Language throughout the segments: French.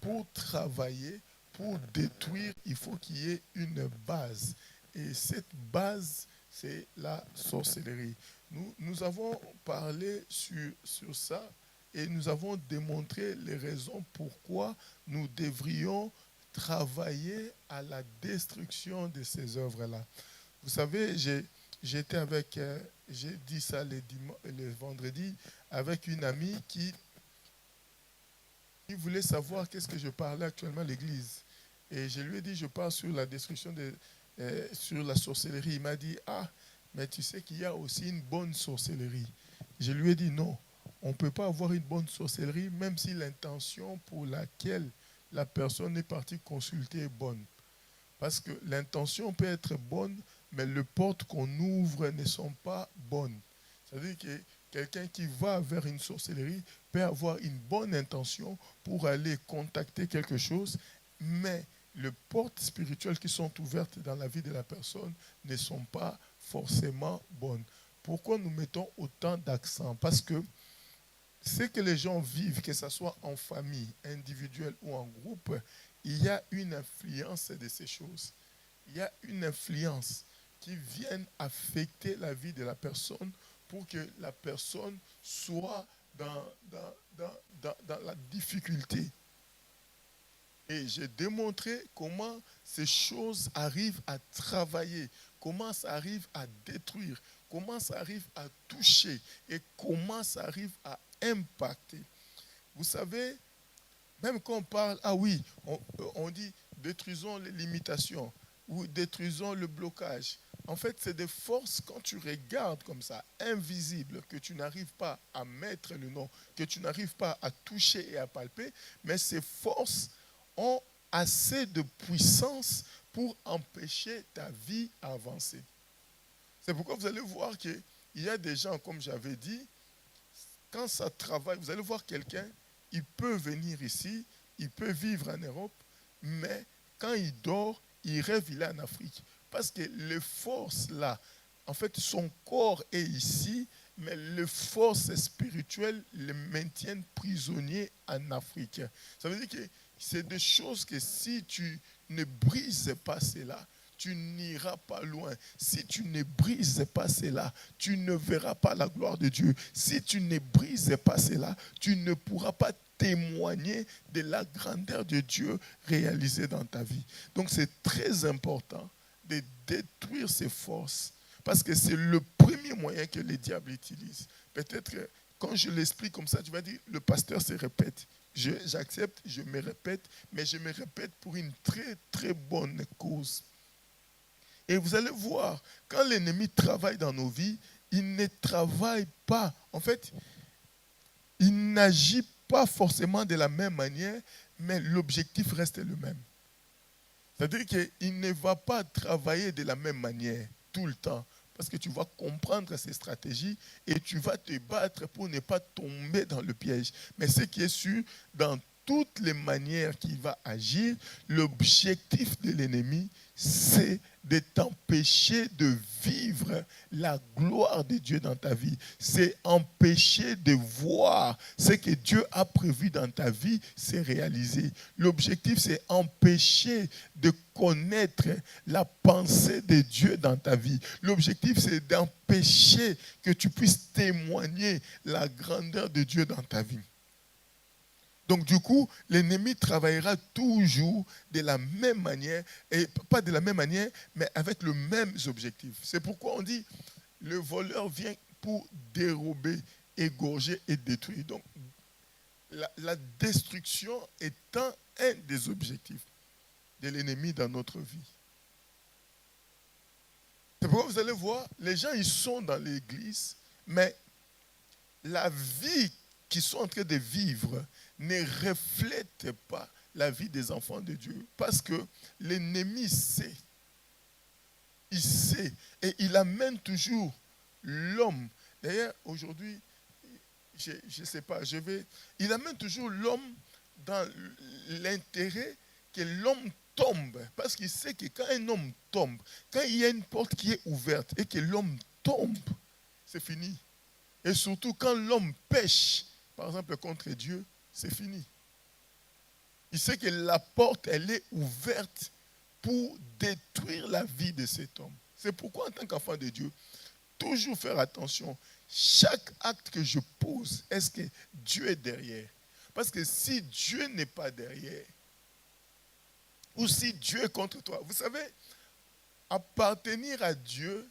pour travailler, pour détruire, il faut qu'il y ait une base. Et cette base, c'est la sorcellerie. Nous avons parlé sur ça et nous avons démontré les raisons pourquoi nous devrions travailler à la destruction de ces œuvres-là. Vous savez, j'étais avec, j'ai dit ça les vendredis, avec une amie qui voulait savoir qu'est-ce que je parlais actuellement à l'église. Et je lui ai dit, je parle sur la destruction, sur la sorcellerie. Il m'a dit, ah, mais tu sais qu'il y a aussi une bonne sorcellerie. Je lui ai dit, non, on ne peut pas avoir une bonne sorcellerie, même si l'intention pour laquelle la personne est partie consulter est bonne. Parce que l'intention peut être bonne, mais les portes qu'on ouvre ne sont pas bonnes. C'est-à-dire que quelqu'un qui va vers une sorcellerie peut avoir une bonne intention pour aller contacter quelque chose, mais les portes spirituelles qui sont ouvertes dans la vie de la personne ne sont pas forcément bonnes. Pourquoi nous mettons autant d'accent? Parce que ce que les gens vivent, que ce soit en famille, individuelle ou en groupe, il y a une influence de ces choses. Il y a une influence qui vient affecter la vie de la personne pour que la personne soit dans la difficulté. Et j'ai démontré comment ces choses arrivent à travailler, comment ça arrive à détruire, comment ça arrive à toucher et comment ça arrive à impacter. Vous savez, même quand on parle, ah oui, on dit détruisons les limitations ou détruisons le blocage. En fait, c'est des forces, quand tu regardes comme ça, invisibles, que tu n'arrives pas à mettre le nom, que tu n'arrives pas à toucher et à palper, mais ces forces ont assez de puissance pour empêcher ta vie à avancer. C'est pourquoi vous allez voir qu'il y a des gens, comme j'avais dit, quand ça travaille, vous allez voir quelqu'un, il peut venir ici, il peut vivre en Europe, mais quand il dort, il rêve, il est en Afrique. Parce que les forces là, en fait, son corps est ici, mais les forces spirituelles le maintiennent prisonnier en Afrique. Ça veut dire que c'est des choses que si tu ne brises pas cela, tu n'iras pas loin. Si tu ne brises pas cela, tu ne verras pas la gloire de Dieu. Si tu ne brises pas cela, tu ne pourras pas témoigner de la grandeur de Dieu réalisée dans ta vie. Donc c'est très important de détruire ces forces parce que c'est le premier moyen que les diables utilisent. Peut-être que quand je l'explique comme ça, tu vas dire, le pasteur se répète. J'accepte, je me répète, mais je me répète pour une très très bonne cause. Et vous allez voir, quand l'ennemi travaille dans nos vies, il ne travaille pas. En fait, il n'agit pas forcément de la même manière, mais l'objectif reste le même. C'est-à-dire qu'il ne va pas travailler de la même manière tout le temps. Parce que tu vas comprendre ses stratégies et tu vas te battre pour ne pas tomber dans le piège. Mais ce qui est sûr, dans toutes les manières qu'il va agir, l'objectif de l'ennemi, c'est de t'empêcher de vivre la gloire de Dieu dans ta vie. C'est empêcher de voir ce que Dieu a prévu dans ta vie, c'est réalisé. L'objectif, c'est empêcher de connaître la pensée de Dieu dans ta vie. L'objectif, c'est d'empêcher que tu puisses témoigner la grandeur de Dieu dans ta vie. Donc du coup, l'ennemi travaillera toujours de la même manière, et pas de la même manière, mais avec le même objectif. C'est pourquoi on dit, le voleur vient pour dérober, égorger et détruire. Donc la destruction étant un des objectifs de l'ennemi dans notre vie. C'est pourquoi vous allez voir, les gens, ils sont dans l'église, mais la vie qu'ils sont en train de vivre ne reflète pas la vie des enfants de Dieu. Parce que l'ennemi sait. Il sait. Et il amène toujours l'homme. D'ailleurs, aujourd'hui, je ne sais pas, il amène toujours l'homme dans l'intérêt que l'homme tombe. Parce qu'il sait que quand un homme tombe, quand il y a une porte qui est ouverte et que l'homme tombe, c'est fini. Et surtout quand l'homme pêche, par exemple contre Dieu, c'est fini. Il sait que la porte, elle est ouverte pour détruire la vie de cet homme. C'est pourquoi, en tant qu'enfant de Dieu, toujours faire attention. Chaque acte que je pose, est-ce que Dieu est derrière? Parce que si Dieu n'est pas derrière, ou si Dieu est contre toi, vous savez, appartenir à Dieu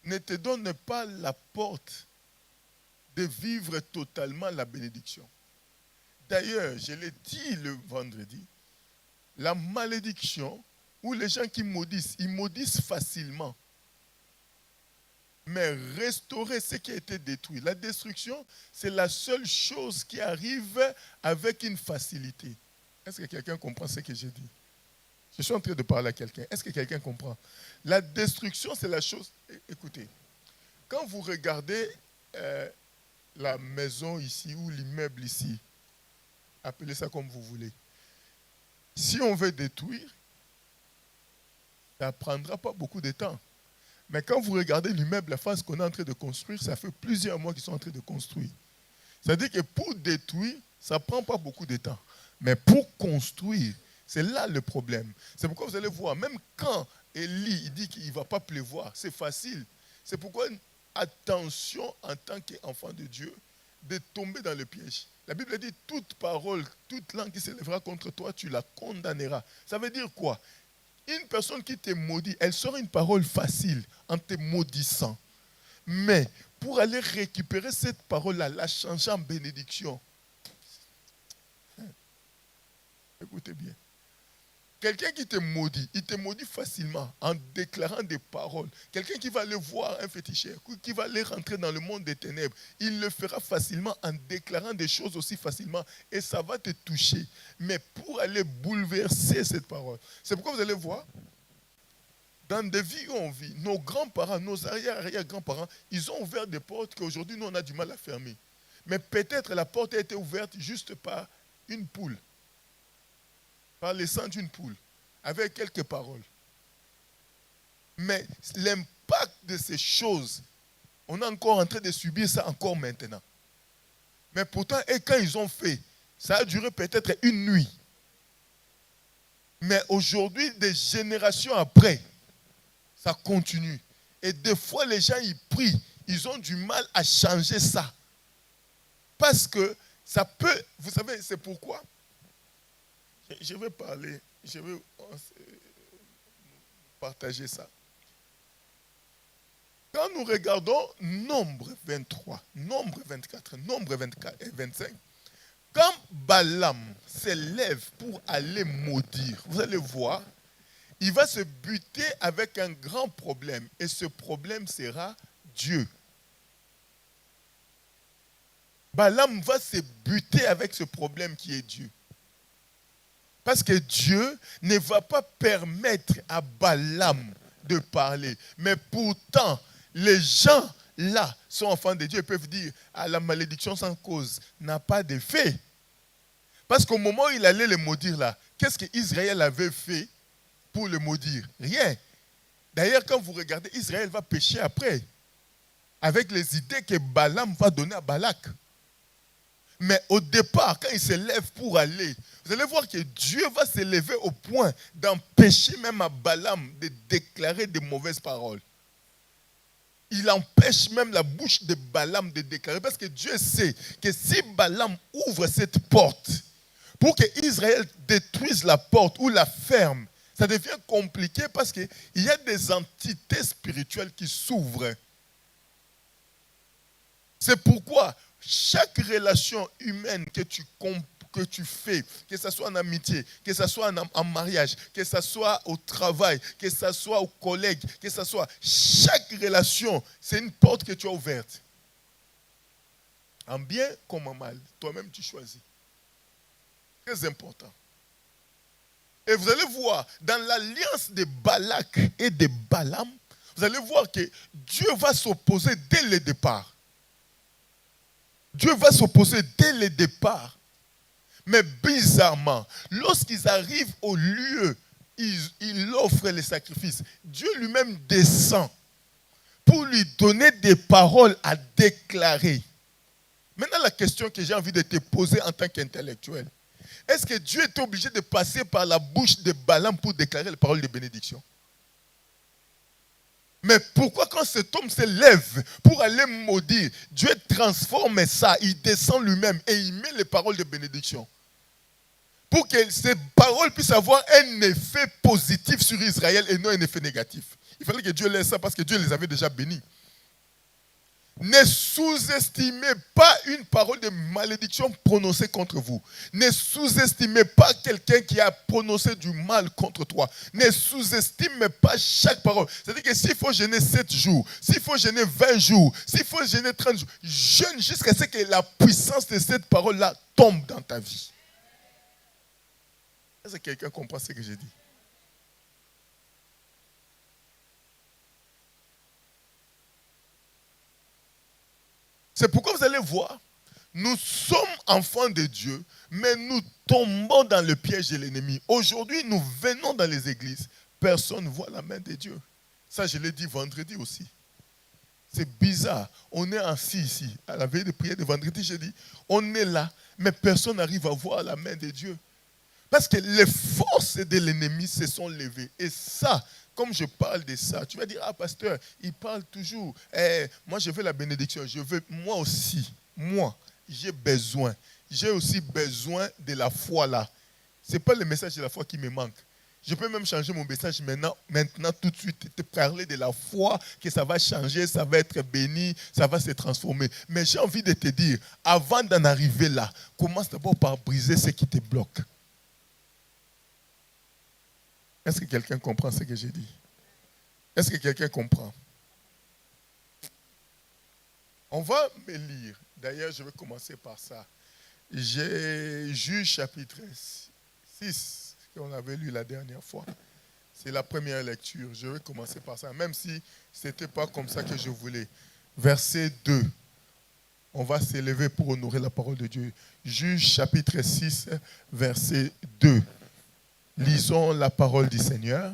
ne te donne pas la porte de vivre totalement la bénédiction. D'ailleurs, je l'ai dit le vendredi, la malédiction, ou les gens qui maudissent, ils maudissent facilement. Mais restaurer ce qui a été détruit. La destruction, c'est la seule chose qui arrive avec une facilité. Est-ce que quelqu'un comprend ce que j'ai dit? Je suis en train de parler à quelqu'un. Est-ce que quelqu'un comprend? La destruction, c'est la chose... Écoutez, quand vous regardez la maison ici ou l'immeuble ici, appelez ça comme vous voulez. Si on veut détruire, ça ne prendra pas beaucoup de temps. Mais quand vous regardez l'immeuble, la phase qu'on est en train de construire, ça fait plusieurs mois qu'ils sont en train de construire. C'est-à-dire que pour détruire, ça ne prend pas beaucoup de temps. Mais pour construire, c'est là le problème. C'est pourquoi vous allez voir, même quand Élie dit qu'il ne va pas pleuvoir, c'est facile. C'est pourquoi, attention en tant qu'enfant de Dieu, de tomber dans le piège. La Bible dit, toute parole, toute langue qui s'élèvera contre toi, tu la condamneras. Ça veut dire quoi? Une personne qui te maudit, elle sort une parole facile en te maudissant. Mais pour aller récupérer cette parole-là, la changer en bénédiction. Écoutez bien. Quelqu'un qui te maudit, il te maudit facilement en déclarant des paroles. Quelqu'un qui va aller voir un féticheur, qui va aller rentrer dans le monde des ténèbres, il le fera facilement en déclarant des choses aussi facilement et ça va te toucher. Mais pour aller bouleverser cette parole, c'est pourquoi vous allez voir, dans des vies où on vit, nos grands-parents, nos arrière-arrière-grands-parents, ils ont ouvert des portes qu'aujourd'hui nous on a du mal à fermer. Mais peut-être la porte a été ouverte juste par une poule. Par le sang d'une poule, avec quelques paroles. Mais l'impact de ces choses, on est encore en train de subir ça encore maintenant. Mais pourtant, et quand ils ont fait, ça a duré peut-être une nuit. Mais aujourd'hui, des générations après, ça continue. Et des fois, les gens, ils prient, ils ont du mal à changer ça. Parce que ça peut, vous savez, c'est pourquoi je vais parler, je vais partager ça. Quand nous regardons Nombre 23, Nombre 24, Nombre 24 et 25, quand Balaam s'élève pour aller maudire, vous allez voir, il va se buter avec un grand problème. Et ce problème sera Dieu. Balaam va se buter avec ce problème qui est Dieu. Parce que Dieu ne va pas permettre à Balaam de parler. Mais pourtant, les gens là sont enfants de Dieu et peuvent dire la malédiction sans cause n'a pas d'effet. Parce qu'au moment où il allait le maudire là, qu'est-ce qu'Israël avait fait pour le maudire? Rien. D'ailleurs, quand vous regardez, Israël va pécher après. Avec les idées que Balaam va donner à Balak. Mais au départ, quand il se lève pour aller, vous allez voir que Dieu va se lever au point d'empêcher même à Balaam de déclarer de mauvaises paroles. Il empêche même la bouche de Balaam de déclarer. Parce que Dieu sait que si Balaam ouvre cette porte, pour que Israël détruise la porte ou la ferme, ça devient compliqué parce qu'il y a des entités spirituelles qui s'ouvrent. C'est pourquoi chaque relation humaine que tu fais, que ce soit en amitié, que ce soit en mariage, que ce soit au travail, que ce soit aux collègues, que ce soit chaque relation, c'est une porte que tu as ouverte. En bien comme en mal, toi-même tu choisis. Très important. Et vous allez voir, dans l'alliance de Balak et de Balaam, vous allez voir que Dieu va s'opposer dès le départ. Dieu va s'opposer dès le départ. Mais bizarrement, lorsqu'ils arrivent au lieu, il offre les sacrifices. Dieu lui-même descend pour lui donner des paroles à déclarer. Maintenant, la question que j'ai envie de te poser en tant qu'intellectuel, Est-ce que Dieu est obligé de passer par la bouche de Balaam pour déclarer les paroles de bénédiction? Mais pourquoi quand cet homme se lève pour aller maudire, Dieu transforme ça, il descend lui-même et il met les paroles de bénédiction? Pour que ces paroles puissent avoir un effet positif sur Israël et non un effet négatif. Il fallait que Dieu laisse ça parce que Dieu les avait déjà bénis. Ne sous-estimez pas une parole de malédiction prononcée contre vous. Ne sous-estimez pas quelqu'un qui a prononcé du mal contre toi. Ne sous-estimez pas chaque parole. C'est-à-dire que s'il faut jeûner 7 jours, s'il faut jeûner 20 jours, s'il faut jeûner 30 jours, jeûne jusqu'à ce que la puissance de cette parole-là tombe dans ta vie. Est-ce que quelqu'un comprend ce que j'ai dit? C'est pourquoi vous allez voir, nous sommes enfants de Dieu, mais nous tombons dans le piège de l'ennemi. Aujourd'hui, nous venons dans les églises, personne ne voit la main de Dieu. Ça, je l'ai dit vendredi aussi. C'est bizarre. On est assis ici, à la veille de prière de vendredi, j'ai dit, on est là, mais personne n'arrive à voir la main de Dieu. Parce que les forces de l'ennemi se sont levées. Et ça, comme je parle de ça, tu vas dire, ah pasteur, il parle toujours. Moi, je veux la bénédiction. Je veux, moi aussi, j'ai besoin. J'ai aussi besoin de la foi là. Ce n'est pas le message de la foi qui me manque. Je peux même changer mon message maintenant tout de suite, te parler de la foi, que ça va changer, ça va être béni, ça va se transformer. Mais j'ai envie de te dire, avant d'en arriver là, commence d'abord par briser ce qui te bloque. Est-ce que quelqu'un comprend ce que j'ai dit? Est-ce que quelqu'un comprend? On va me lire. D'ailleurs, je vais commencer par ça. J'ai Juge chapitre 6, qu'on avait lu la dernière fois. C'est la première lecture. Je vais commencer par ça, même si ce n'était pas comme ça que je voulais. Verset 2. On va s'élever pour honorer la parole de Dieu. Juge chapitre 6, verset 2. Lisons la parole du Seigneur.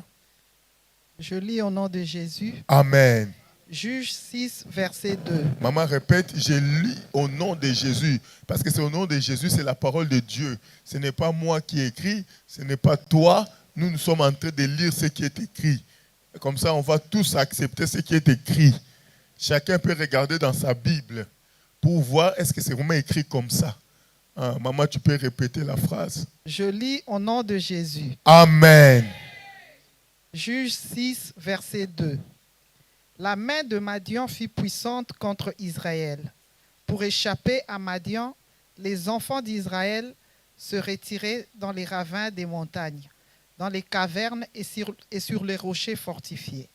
Je lis au nom de Jésus. Amen. Juge 6, verset 2. Maman répète, je lis au nom de Jésus. Parce que c'est au nom de Jésus, c'est la parole de Dieu. Ce n'est pas moi qui écris, ce n'est pas toi. Nous sommes en train de lire ce qui est écrit. Comme ça, on va tous accepter ce qui est écrit. Chacun peut regarder dans sa Bible pour voir est-ce que c'est vraiment écrit comme ça. Ah, maman, tu peux répéter la phrase. Je lis au nom de Jésus. Amen. Juge 6, verset 2. La main de Madian fut puissante contre Israël. Pour échapper à Madian, les enfants d'Israël se retiraient dans les ravins des montagnes, dans les cavernes et sur les rochers fortifiés.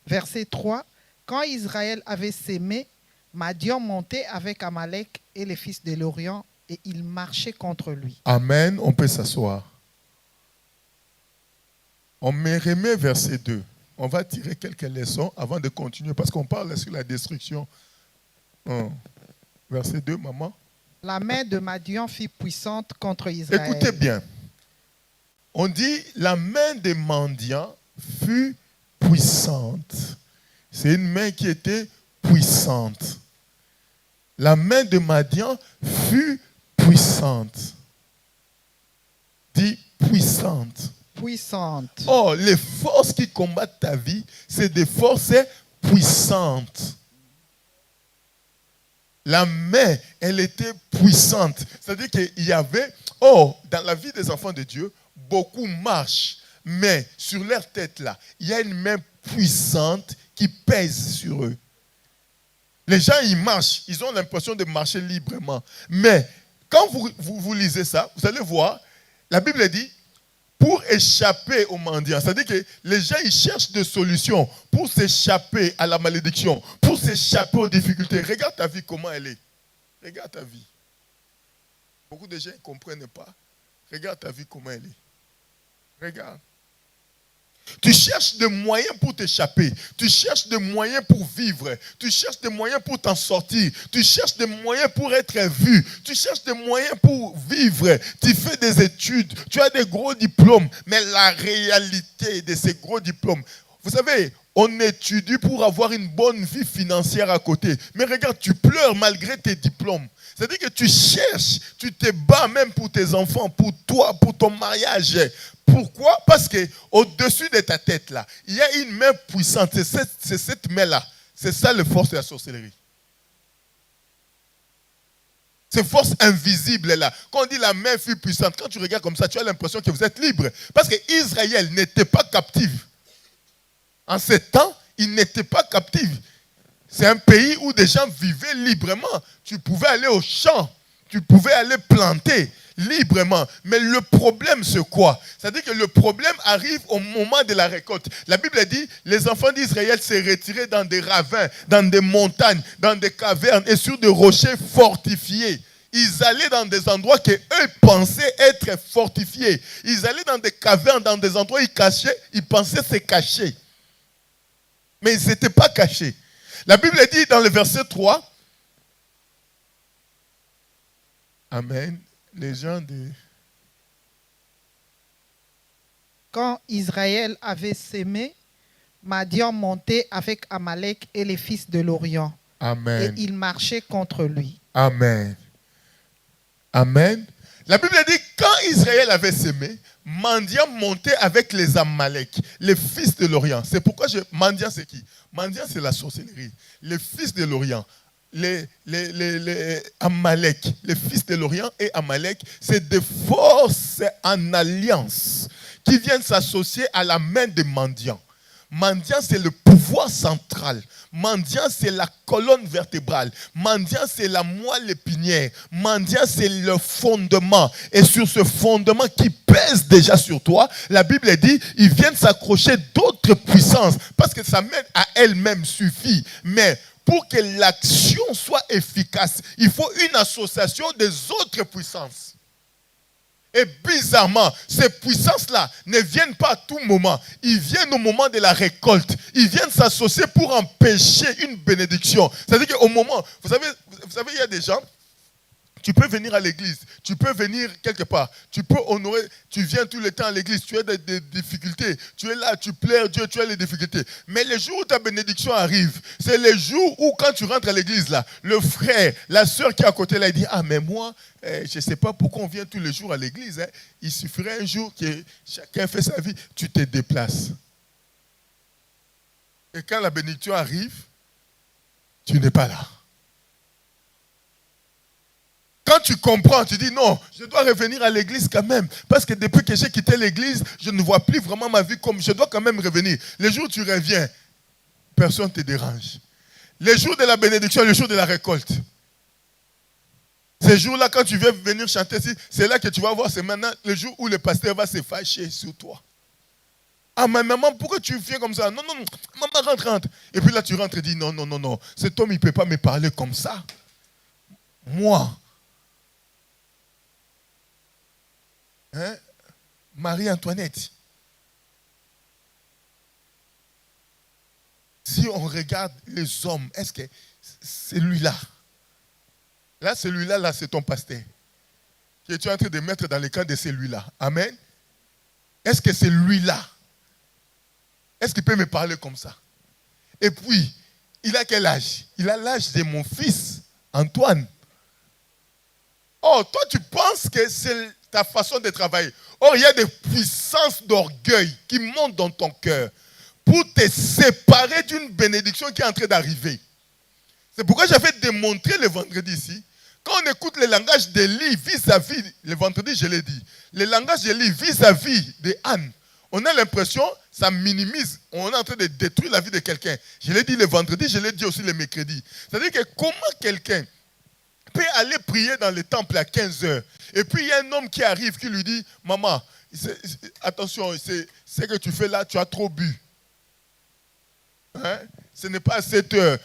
Verset 3. Quand Israël avait sémé, Madian montait avec Amalek et les fils de l'Orient et il marchait contre lui. Amen. On peut s'asseoir. On me remet verset 2. On va tirer quelques leçons avant de continuer parce qu'on parle sur la destruction. Verset 2, maman. La main de Madian fut puissante contre Israël. Écoutez bien. On dit la main de Madian fut puissante. C'est une main qui était puissante. La main de Madian fut puissante. Dis puissante. Puissante. Oh, les forces qui combattent ta vie, c'est des forces puissantes. La main, elle était puissante. C'est-à-dire qu'il y avait, dans la vie des enfants de Dieu, beaucoup marchent. Mais sur leur tête là, il y a une main puissante qui pèse sur eux. Les gens, ils marchent, ils ont l'impression de marcher librement. Mais quand vous lisez ça, vous allez voir, la Bible dit, pour échapper aux mendiants. C'est-à-dire que les gens, ils cherchent des solutions pour s'échapper à la malédiction, pour s'échapper aux difficultés. Regarde ta vie, comment elle est. Regarde ta vie. Beaucoup de gens ne comprennent pas. Regarde ta vie, comment elle est. Regarde. Tu cherches des moyens pour t'échapper. Tu cherches des moyens pour vivre. Tu cherches des moyens pour t'en sortir. Tu cherches des moyens pour être vu. Tu cherches des moyens pour vivre. Tu fais des études. Tu as des gros diplômes. Mais la réalité de ces gros diplômes, vous savez, On étudie pour avoir une bonne vie financière à côté. Mais regarde, tu pleures malgré tes diplômes. C'est-à-dire que tu cherches, tu te bats même pour tes enfants, pour toi, pour ton mariage. Pourquoi? Parce qu'au-dessus de ta tête, là, il y a une main puissante. C'est cette main-là. C'est ça la force de la sorcellerie. Cette force invisible là. Quand on dit la main fut puissante, quand tu regardes comme ça, tu as l'impression que vous êtes libre. Parce qu'Israël n'était pas captive. En ce temps, il n'était pas captif. C'est un pays où des gens vivaient librement. Tu pouvais aller au champ, tu pouvais aller planter librement. Mais le problème, c'est quoi? C'est-à-dire que le problème arrive au moment de la récolte. La Bible dit, les enfants d'Israël se retiraient dans des ravins, dans des montagnes, dans des cavernes et sur des rochers fortifiés. Ils allaient dans des endroits qu'eux pensaient être fortifiés. Ils allaient dans des cavernes, dans des endroits où ils pensaient se cacher. Mais ils n'étaient pas cachés. La Bible dit dans le verset 3, Amen, les gens de... Quand Israël avait sémé, Madian montait avec Amalek et les fils de l'Orient. Amen. Et il marchait contre lui. Amen. Amen. La Bible dit quand Israël avait sémé, Madian montait avec les Amalek, les fils de l'Orient. C'est pourquoi Madian c'est qui? Madian c'est la sorcellerie. Les fils de l'Orient, les Amalek, les fils de l'Orient et Amalek, c'est des forces en alliance qui viennent s'associer à la main de Madian. Madian, c'est le pouvoir central. Madian, c'est la colonne vertébrale. Madian, c'est la moelle épinière. Madian, c'est le fondement. Et sur ce fondement qui pèse déjà sur toi, la Bible dit, ils viennent s'accrocher d'autres puissances. Parce que sa main à elle-même suffit. Mais pour que l'action soit efficace, il faut une association des autres puissances. Et bizarrement, ces puissances-là ne viennent pas à tout moment. Ils viennent au moment de la récolte. Ils viennent s'associer pour empêcher une bénédiction. C'est-à-dire qu'au moment, vous savez, il y a des gens, tu peux venir à l'église, tu peux venir quelque part, tu peux honorer, tu viens tout le temps à l'église, tu as des difficultés, tu es là, tu plaires Dieu, tu as les difficultés. Mais les jours où ta bénédiction arrive, c'est les jours où quand tu rentres à l'église, là, le frère, la soeur qui est à côté, là, il dit, ah mais moi, je ne sais pas pourquoi on vient tous les jours à l'église. Hein. Il suffirait un jour que chacun fait sa vie, tu te déplaces. Et quand la bénédiction arrive, tu n'es pas là. Quand tu comprends, tu dis non, je dois revenir à l'église quand même. Parce que depuis que j'ai quitté l'église, je ne vois plus vraiment ma vie comme je dois quand même revenir. Les jours où tu reviens, personne ne te dérange. Les jours de la bénédiction, les jours de la récolte. Ces jours-là, quand tu viens venir chanter ici, c'est là que tu vas voir, c'est maintenant le jour où le pasteur va se fâcher sur toi. Ah, mais maman, pourquoi tu viens comme ça? Non, non, non, maman, rentre. Et puis là, tu rentres et dis, non, non, non, non, cet homme, il ne peut pas me parler comme ça. Moi, hein? Marie-Antoinette. Si on regarde les hommes, est-ce que celui-là, là, celui-là, là, c'est ton pasteur, que tu es en train de mettre dans le camp de celui-là. Amen. Est-ce que c'est lui-là? Est-ce qu'il peut me parler comme ça? Et puis, il a quel âge? Il a l'âge de mon fils, Antoine. Oh, toi, tu penses que c'est ta façon de travailler. Or, il y a des puissances d'orgueil qui montent dans ton cœur pour te séparer d'une bénédiction qui est en train d'arriver. C'est pourquoi j'avais démontré le vendredi ici. Quand on écoute le langage d'Élie vis-à-vis, le vendredi je l'ai dit, le langage d'Élie vis-à-vis de Anne, on a l'impression, ça minimise, on est en train de détruire la vie de quelqu'un. Je l'ai dit le vendredi, je l'ai dit aussi le mercredi. C'est-à-dire que comment quelqu'un peut aller prier dans le temple à 15 heures, et puis il y a un homme qui arrive qui lui dit, maman, attention, ce que tu fais là, tu as trop bu. Hein? Ce n'est pas à 7 heures.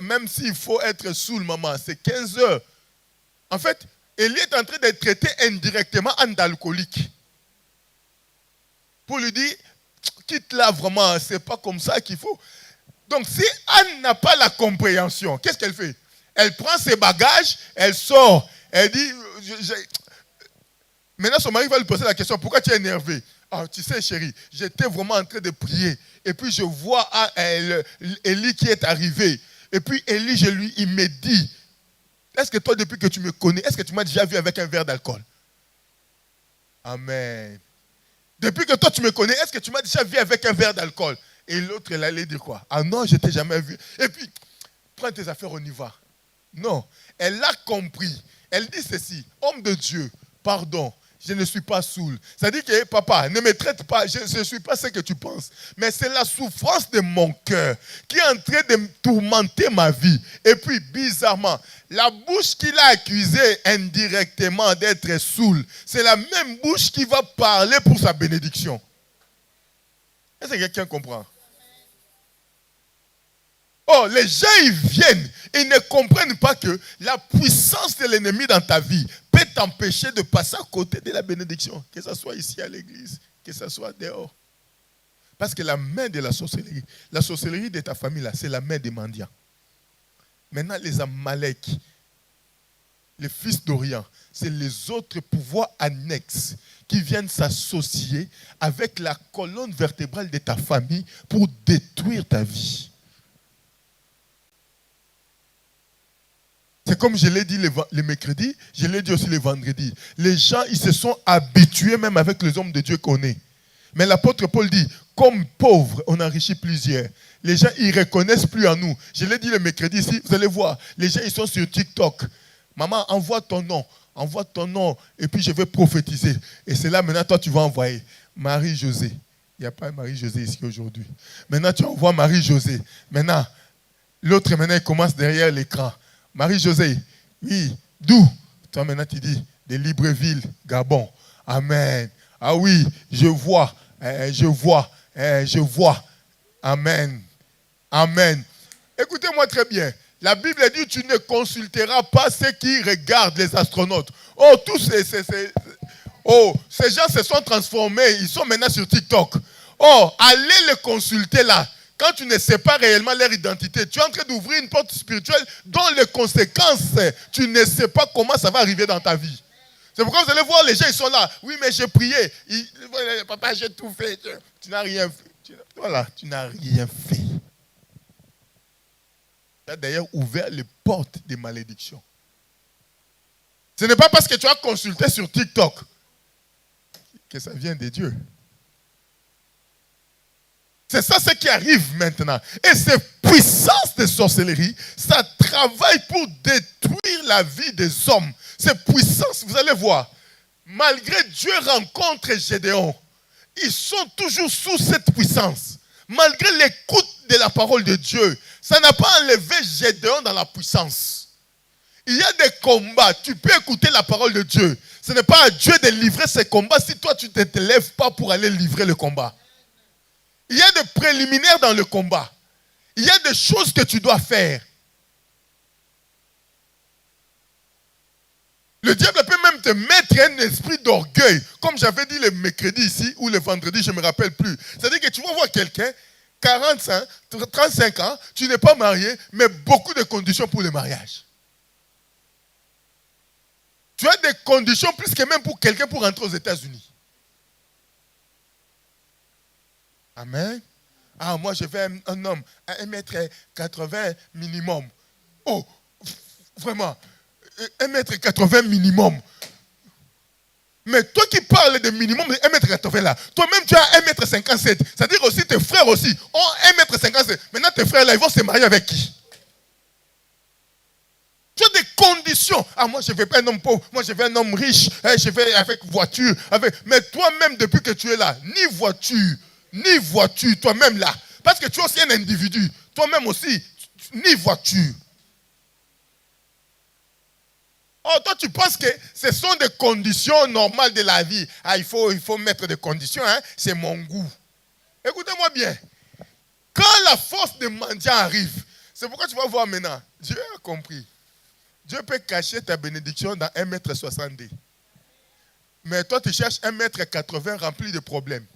Même s'il faut être saoul, maman, c'est 15 heures. En fait, Élie est en train d'être traité indirectement en alcoolique. Pour lui dire, quitte là vraiment, c'est pas comme ça qu'il faut. Donc si Anne n'a pas la compréhension, qu'est-ce qu'elle fait? Elle prend ses bagages, elle sort, elle dit, maintenant son mari va lui poser la question, pourquoi tu es énervé? Ah, tu sais, chérie, j'étais vraiment en train de prier. Et puis je vois Élie qui est arrivé. Et puis Élie, il me dit, est-ce que toi, depuis que tu me connais, est-ce que tu m'as déjà vu avec un verre d'alcool? Amen. Depuis que toi, tu me connais, est-ce que tu m'as déjà vu avec un verre d'alcool? Et l'autre, elle allait dire quoi? Ah non, je ne t'ai jamais vu. Et puis, prends tes affaires, on y va. Non, elle a compris. Elle dit ceci, homme de Dieu, pardon, je ne suis pas saoul. Ça dit que, papa, ne me traite pas, je ne suis pas ce que tu penses. Mais c'est la souffrance de mon cœur qui est en train de me tourmenter ma vie. Et puis, bizarrement, la bouche qui l'a accusé indirectement d'être saoul, c'est la même bouche qui va parler pour sa bénédiction. Est-ce que quelqu'un comprend? Oh, les gens, ils viennent, ils ne comprennent pas que la puissance de l'ennemi dans ta vie peut t'empêcher de passer à côté de la bénédiction, que ce soit ici à l'église, que ce soit dehors. Parce que la main de la sorcellerie de ta famille, là, c'est la main des mendiants. Maintenant, les Amalek, les fils d'Orient, c'est les autres pouvoirs annexes qui viennent s'associer avec la colonne vertébrale de ta famille pour détruire ta vie. C'est comme je l'ai dit le mercredi, je l'ai dit aussi le vendredi. Les gens, ils se sont habitués même avec les hommes de Dieu qu'on est. Mais l'apôtre Paul dit, comme pauvres, on enrichit plusieurs. Les gens, ils ne reconnaissent plus en nous. Je l'ai dit le mercredi ici, vous allez voir, les gens, ils sont sur TikTok. Maman, envoie ton nom, et puis je vais prophétiser. Et c'est là, maintenant, toi, tu vas envoyer Marie-Josée. Il n'y a pas Marie-Josée ici aujourd'hui. Maintenant, tu envoies Marie-Josée. Maintenant, l'autre, maintenant, il commence derrière l'écran. Marie-Josée, oui, d'où? Toi maintenant tu dis, de Libreville, Gabon. Amen. Ah oui, je vois. Amen. Amen. Écoutez-moi très bien. La Bible dit, tu ne consulteras pas ceux qui regardent les astronautes. Oh, tous ces gens se sont transformés. Ils sont maintenant sur TikTok. Oh, allez les consulter là. Quand tu ne sais pas réellement leur identité, tu es en train d'ouvrir une porte spirituelle dont les conséquences, tu ne sais pas comment ça va arriver dans ta vie. C'est pourquoi vous allez voir, les gens, ils sont là. Oui, mais j'ai prié. Papa, j'ai tout fait. Tu n'as rien fait. Voilà, tu n'as rien fait. Tu as d'ailleurs ouvert les portes des malédictions. Ce n'est pas parce que tu as consulté sur TikTok que ça vient de Dieu. C'est ça ce qui arrive maintenant. Et ces puissances de sorcellerie, ça travaille pour détruire la vie des hommes. Ces puissances, vous allez voir, malgré Dieu rencontre Gédéon, ils sont toujours sous cette puissance. Malgré l'écoute de la parole de Dieu, ça n'a pas enlevé Gédéon dans la puissance. Il y a des combats, tu peux écouter la parole de Dieu. Ce n'est pas à Dieu de livrer ces combats si toi tu ne te lèves pas pour aller livrer le combat. Il y a des préliminaires dans le combat. Il y a des choses que tu dois faire. Le diable peut même te mettre un esprit d'orgueil. Comme j'avais dit le mercredi ici, ou le vendredi, je ne me rappelle plus. C'est-à-dire que tu vas voir quelqu'un, 45, 35 ans, tu n'es pas marié, mais beaucoup de conditions pour le mariage. Tu as des conditions plus que même pour quelqu'un pour rentrer aux États-Unis. Amen. Ah, moi, je veux un homme à 1m80 minimum. Oh, vraiment, 1m80 minimum. Mais toi qui parles de minimum de 1m80 là, toi-même tu as 1m57. C'est-à-dire aussi tes frères aussi ont 1m57. Maintenant, tes frères là, ils vont se marier avec qui? Tu as des conditions. Ah, moi, je ne veux pas un homme pauvre. Moi, je veux un homme riche. Je vais avec voiture. Mais toi-même, depuis que tu es là, ni voiture, toi-même là. Parce que tu es aussi un individu. Toi-même aussi, ni voiture. Oh, toi, tu penses que ce sont des conditions normales de la vie. Ah, il faut mettre des conditions, hein? C'est mon goût. Écoutez-moi bien. Quand la force de mendiant arrive, c'est pourquoi tu vas voir maintenant. Dieu a compris. Dieu peut cacher ta bénédiction dans 1m60. Mais toi, tu cherches 1m80 rempli de problèmes.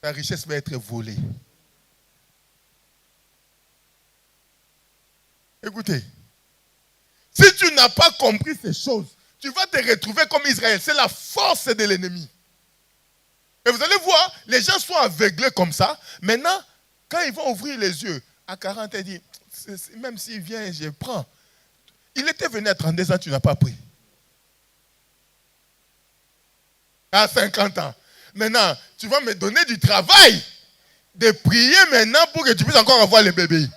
Ta richesse va être volée. Écoutez, si tu n'as pas compris ces choses, tu vas te retrouver comme Israël. C'est la force de l'ennemi. Et vous allez voir, les gens sont aveuglés comme ça. Maintenant, quand ils vont ouvrir les yeux, à 40, ils disent, même s'il vient, je prends. Il était venu à 32 ans, tu n'as pas pris. À 50 ans. Maintenant, tu vas me donner du travail. De prier maintenant pour que tu puisses encore avoir le bébé.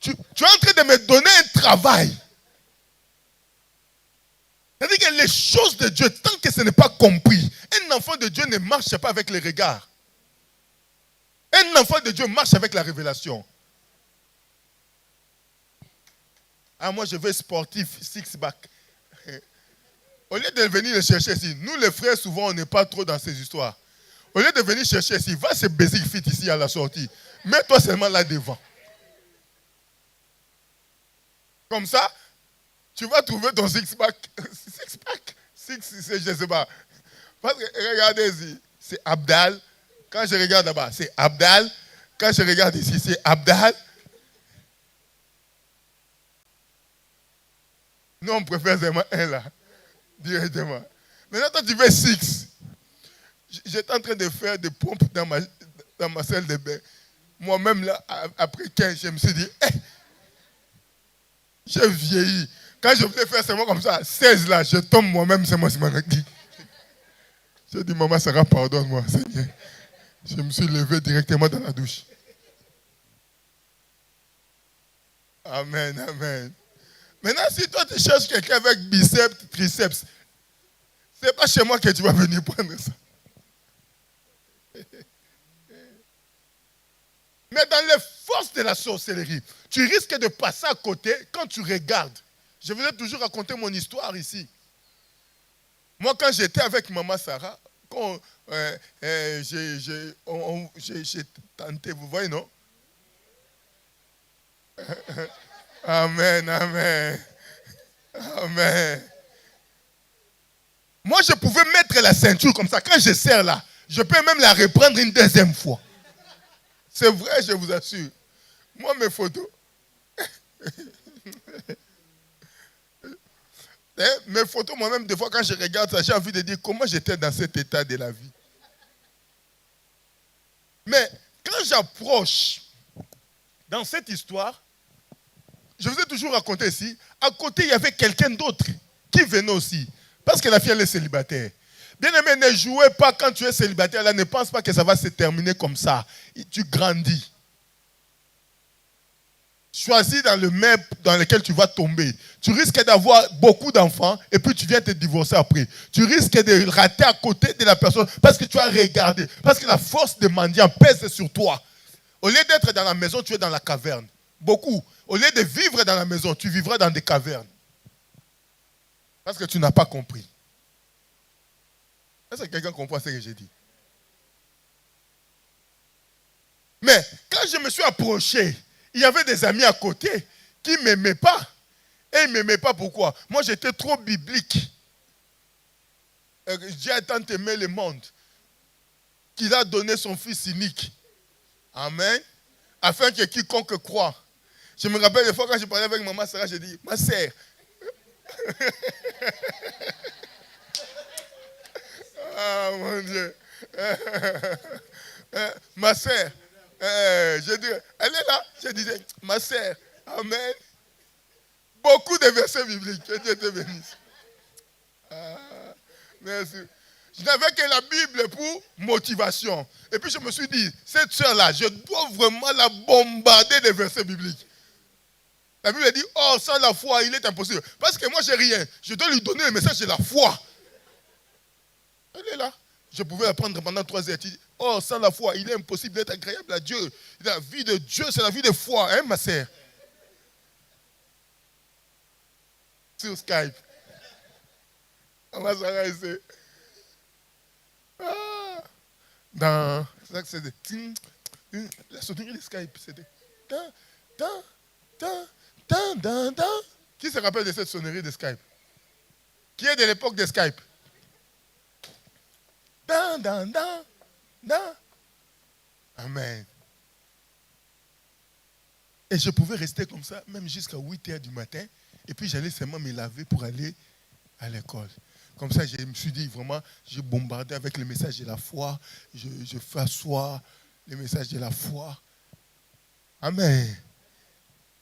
Tu es en train de me donner un travail. C'est-à-dire que les choses de Dieu, tant que ce n'est pas compris, un enfant de Dieu ne marche pas avec les regards. Un enfant de Dieu marche avec la révélation. Ah, moi je veux sportif, six-pack. Au lieu de venir le chercher ici, nous les frères, souvent on n'est pas trop dans ces histoires. Au lieu de venir chercher ici, va se basic fit ici à la sortie. Mets-toi seulement là devant. Comme ça, tu vas trouver ton six-pack. Six-pack. Je ne sais pas. Parce que regardez ici, c'est Abdal. Quand je regarde là-bas, c'est Abdal. Quand je regarde ici, c'est Abdal. Nous, on préfère seulement un là. Directement. Maintenant, toi, tu veux six. J'étais en train de faire des pompes dans ma salle de bain. Moi-même, là, après 15, je me suis dit, j'ai vieilli. Quand je voulais faire seulement comme ça, 16 là, je tombe moi-même, c'est moi qui m'en dit. J'ai dit, maman Sarah, pardonne-moi, Seigneur. Je me suis levé directement dans la douche. Amen, amen. Maintenant, si toi, tu cherches quelqu'un avec biceps, triceps, c'est pas chez moi que tu vas venir prendre ça. Mais dans les forces de la sorcellerie, tu risques de passer à côté quand tu regardes. Je vous ai toujours raconté mon histoire ici. Moi, quand j'étais avec maman Sarah, quand j'ai tenté, vous voyez, non? Amen, amen. Amen. Moi, je pouvais mettre la ceinture comme ça. Quand je serre là, je peux même la reprendre une deuxième fois. C'est vrai, je vous assure. Moi, mes photos. Mes photos, moi-même, des fois, quand je regarde ça, j'ai envie de dire comment j'étais dans cet état de la vie. Mais quand j'approche dans cette histoire, je vous ai toujours raconté ici, à côté, il y avait quelqu'un d'autre qui venait aussi. Parce que la fille, elle est célibataire. Bien aimé, ne jouez pas quand tu es célibataire. Là, ne pense pas que ça va se terminer comme ça. Tu grandis. Choisis dans le même dans lequel tu vas tomber. Tu risques d'avoir beaucoup d'enfants et puis tu viens te divorcer après. Tu risques de rater à côté de la personne parce que tu as regardé. Parce que la force de mendiant pèse sur toi. Au lieu d'être dans la maison, tu es dans la caverne. Beaucoup. Au lieu de vivre dans la maison, tu vivras dans des cavernes. Parce que tu n'as pas compris. Est-ce que quelqu'un comprend ce que j'ai dit? Mais quand je me suis approché, il y avait des amis à côté qui ne m'aimaient pas. Et ils ne m'aimaient pas pourquoi? Moi, j'étais trop biblique. Dieu a tant aimé le monde qu'il a donné son fils unique. Amen. Afin que quiconque croit. Je me rappelle des fois quand je parlais avec maman Sarah, j'ai dit, ma sœur. Ah mon Dieu. Ma sœur. Je dis, elle est là. Je disais, ma sœur. Amen. Beaucoup de versets bibliques. Que Dieu te bénisse. Ah, merci. Je n'avais que la Bible pour motivation. Et puis je me suis dit, cette sœur-là, je dois vraiment la bombarder de versets bibliques. La Bible dit, oh, sans la foi, il est impossible. Parce que moi, je n'ai rien. Je dois lui donner le message de la foi. Elle est là. Je pouvais la prendre pendant 3 heures. Tu dis, oh, sans la foi, il est impossible d'être agréable à Dieu. La vie de Dieu, c'est la vie de foi, hein, ma sœur? Sur Skype. On va s'arrêter. Ah. Dans. C'est la sonnerie de Skype, c'était. Qui se rappelle de cette sonnerie de Skype? Qui est de l'époque de Skype? Amen. Et je pouvais rester comme ça, même jusqu'à 8 h du matin. Et puis j'allais seulement me laver pour aller à l'école. Comme ça, je me suis dit, vraiment, je bombardais avec le message de la foi. Je fais asseoir le message de la foi. Amen.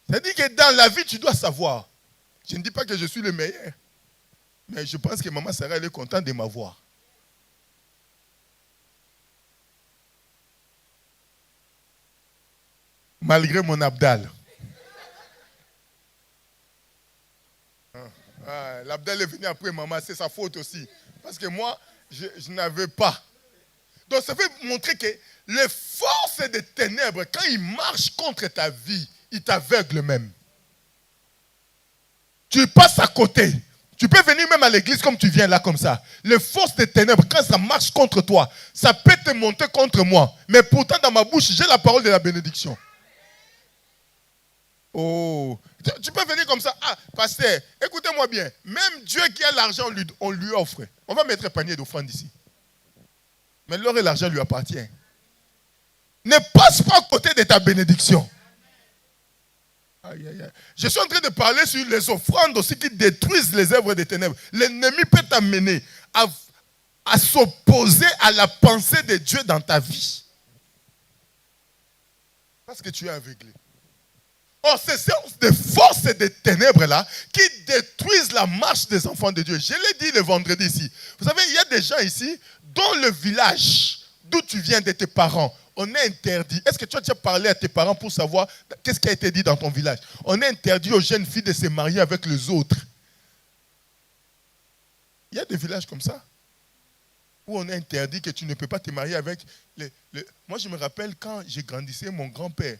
C'est-à-dire que dans la vie, tu dois savoir. Je ne dis pas que je suis le meilleur. Mais je pense que maman Sarah, elle est contente de m'avoir. Malgré mon abdal. L'abdal est venu après maman, c'est sa faute aussi. Parce que moi, je n'avais pas. Donc ça veut montrer que les forces des ténèbres, quand ils marchent contre ta vie, ils t'aveuglent même. Tu passes à côté. Tu peux venir même à l'église comme tu viens là comme ça. Les forces des ténèbres, quand ça marche contre toi, ça peut te monter contre moi. Mais pourtant dans ma bouche, j'ai la parole de la bénédiction. Oh, tu peux venir comme ça. Ah, pasteur, écoutez-moi bien. Même Dieu qui a l'argent, on lui offre. On va mettre un panier d'offrandes ici. Mais l'or et l'argent lui appartient. Ne passe pas à côté de ta bénédiction. Aïe, aïe, aïe. Je suis en train de parler sur les offrandes aussi qui détruisent les œuvres des ténèbres. L'ennemi peut t'amener à s'opposer à la pensée de Dieu dans ta vie. Parce que tu es aveuglé. Oh, ce sont des forces des ténèbres là qui détruisent la marche des enfants de Dieu. Je l'ai dit le vendredi ici. Vous savez, il y a des gens ici dans le village d'où tu viens de tes parents. On est interdit. Est-ce que tu as déjà parlé à tes parents pour savoir qu'est-ce qui a été dit dans ton village? On est interdit aux jeunes filles de se marier avec les autres. Il y a des villages comme ça où on est interdit que tu ne peux pas te marier avec les... Moi, je me rappelle quand j'ai grandissé, mon grand-père.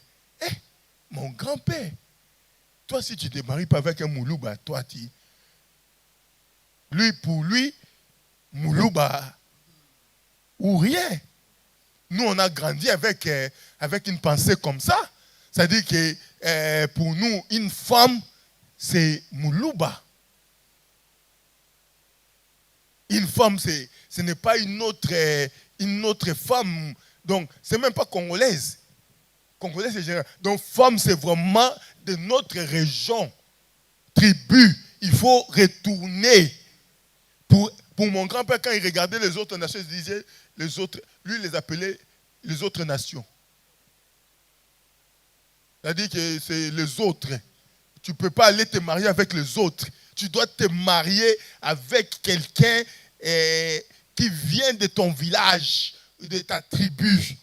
Mon grand-père, toi, si tu ne te maries pas avec un Moulouba, toi, pour lui, Moulouba ou rien. Nous, on a grandi avec une pensée comme ça. C'est-à-dire que pour nous, une femme, c'est Moulouba. Une femme, ce n'est pas une autre femme. Donc, ce n'est même pas congolaise. Congolais, c'est général. Donc, femme, c'est vraiment de notre région, tribu. Il faut retourner. Pour mon grand-père, quand il regardait les autres nations, il disait, les autres, lui, il les appelait les autres nations. C'est-à-dire que c'est les autres. Tu ne peux pas aller te marier avec les autres. Tu dois te marier avec quelqu'un qui vient de ton village, de ta tribu.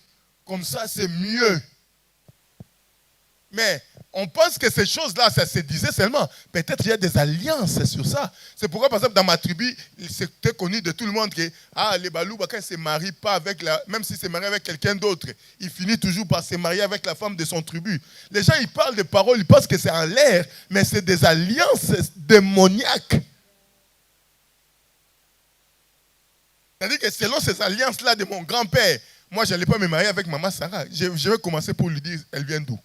Comme ça, c'est mieux. Mais on pense que ces choses-là, ça se disait seulement. Peut-être qu'il y a des alliances sur ça. C'est pourquoi, par exemple, dans ma tribu, c'était connu de tout le monde que les Balouba, quand ils ne se marient pas avec même s'ils se marient avec quelqu'un d'autre, il finit toujours par se marier avec la femme de son tribu. Les gens, ils parlent de paroles, ils pensent que c'est en l'air, mais c'est des alliances démoniaques. C'est-à-dire que selon ces alliances-là de mon grand-père, moi, je n'allais pas me marier avec maman Sarah. Je vais commencer pour lui dire, elle vient d'où?